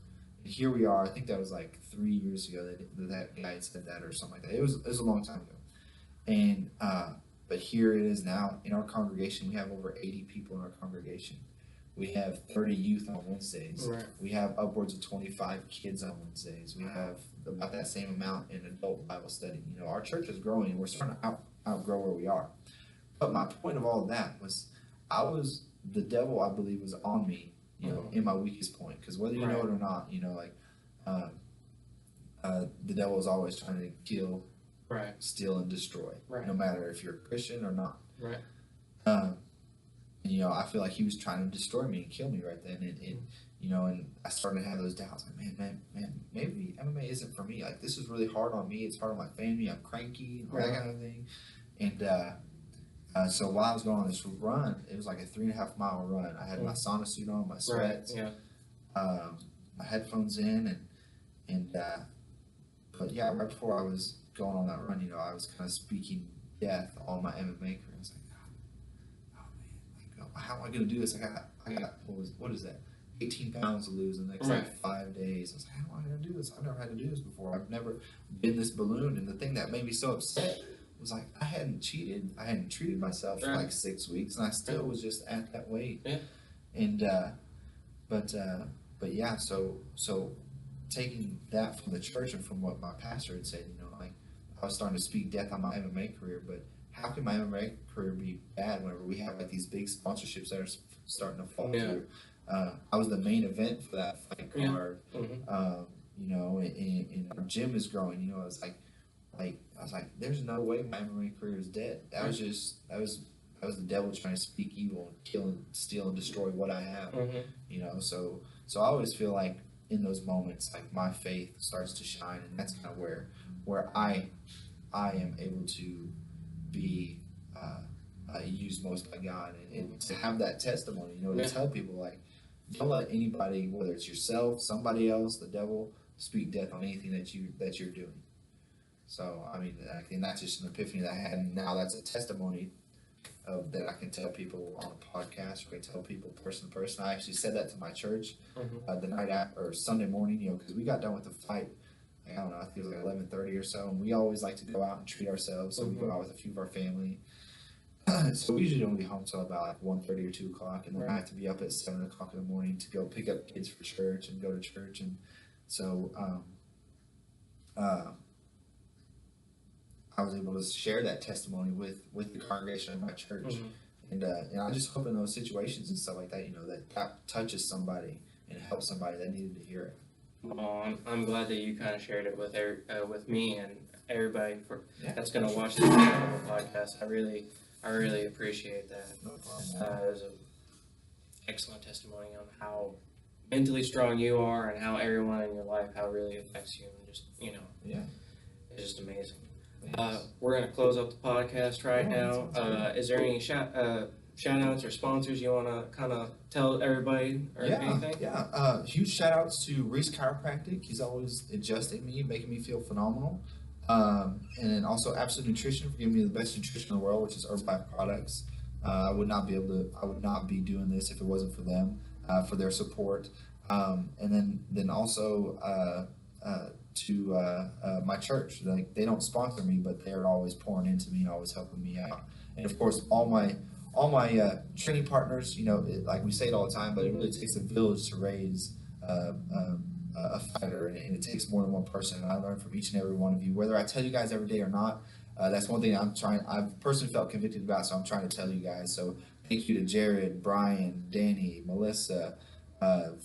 And here we are. I think that was like 3 years ago that guy had said that or something like that. It was a long time ago. And but here it is now in our congregation. We have over 80 people in our congregation. We have 30 youth on Wednesdays. Right. We have upwards of 25 kids on Wednesdays. We have about that same amount in adult Bible study. You know, our church is growing, and we're starting to outgrow where we are. But my point of all of that was, the devil, I believe, was on me, you know, in my weakest point. Because whether you know it or not, you know, like, the devil is always trying to kill, steal, and destroy, no matter if you're a Christian or not. Right. And, you know, I feel like he was trying to destroy me and kill me right then. And you know, and I started to have those doubts. Like, man, maybe MMA isn't for me. Like, this is really hard on me. It's hard on my family. I'm cranky and all that kind of thing. And so while I was going on this run, it was like a 3.5 mile run. I had my sauna suit on, my sweats, my headphones in, but yeah, right before I was going on that run, you know, I was kind of speaking death on my MMA career. I was like, oh man, like, how am I going to do this? I got what is that? 18 pounds to lose in the next like 5 days. I was like, how am I going to do this? I've never had to do this before. I've never been this ballooned. And the thing that made me so upset was like, I hadn't cheated. I hadn't treated myself for like 6 weeks, and I still was just at that weight. Yeah. And but yeah, so taking that from the church and from what my pastor had said, you know, like I was starting to speak death on my MMA career, but how can my MMA career be bad whenever we have like these big sponsorships that are starting to fall through? I was the main event for that fight card. You know, and our gym is growing. You know, I was like, there's no way my MMA career is dead. That was the devil trying to speak evil and kill and steal and destroy what I have. You know, so I always feel like in those moments, like my faith starts to shine, and that's kind of where I am able to be used most by God, and to have that testimony, you know, to tell people like, don't let anybody, whether it's yourself, somebody else, the devil, speak death on anything that you're doing. So I mean, I think that's just an epiphany that I had, and now that's a testimony of that I can tell people on a podcast, or I can tell people person to person. I actually said that to my church the night after, or Sunday morning, you know, because we got done with the fight. I don't know, I think it was like 11:30 or so, and we always like to go out and treat ourselves. So we go out with a few of our family. So we usually don't get home till about like 1:30 or 2 o'clock, and then I have to be up at 7 o'clock in the morning to go pick up kids for church and go to church. And so I was able to share that testimony with the congregation of my church. And I just hope in those situations and stuff like that, you know, that touches somebody and helps somebody that needed to hear it. Well, I'm glad that you kind of shared it with me and everybody that's going to watch this podcast. I really appreciate that. No problem. It was an excellent testimony on how mentally strong you are and how everyone in your life, how it really affects you, and just, you know, it's just amazing. We're going to close up the podcast right now. Is there any shout outs or sponsors you want to kind of tell everybody or anything? Yeah. Huge shout outs to Reese Chiropractic. He's always adjusting me, making me feel phenomenal. And then also Absolute Nutrition for giving me the best nutrition in the world, which is Herbalife products. I would not be doing this if it wasn't for them, for their support. And then also to my church. Like, they don't sponsor me, but they're always pouring into me and always helping me out. And of course, all my training partners. Like we say it all the time, but it really takes a village to raise a fighter, and it takes more than one person. And I learn from each and every one of you, whether I tell you guys every day or not. That's one thing I've personally felt convicted about, so I'm trying to tell you guys. So thank you to Jared, Brian, Danny, Melissa,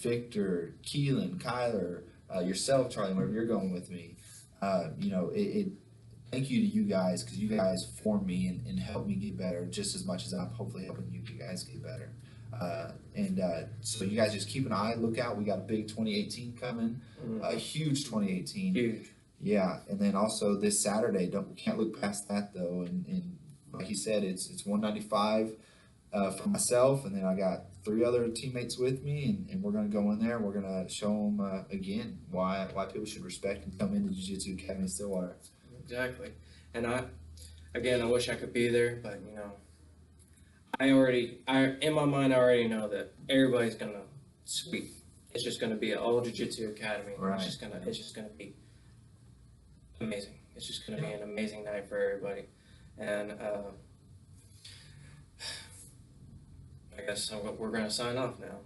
Victor, Keelan, Kyler, yourself, Charlie, wherever you're going with me. Thank you to you guys, because you guys form me and help me get better just as much as I'm hopefully helping you guys get better. So you guys just keep an eye, look out. We got a big 2018 coming, a huge 2018. Huge. Yeah, and then also this Saturday, can't look past that though. And like he said, it's 195 for myself, and then I got 3 other teammates with me, and we're gonna go in there. And we're gonna show them again why people should respect and come into Jiu-Jitsu Academy Stillwater. Exactly. And I wish I could be there, but in my mind, I already know that everybody's gonna sweep. It's just gonna be an all Jiu-Jitsu Academy. Right. It's just gonna be amazing. It's just gonna be an amazing night for everybody. And I guess we're gonna sign off now.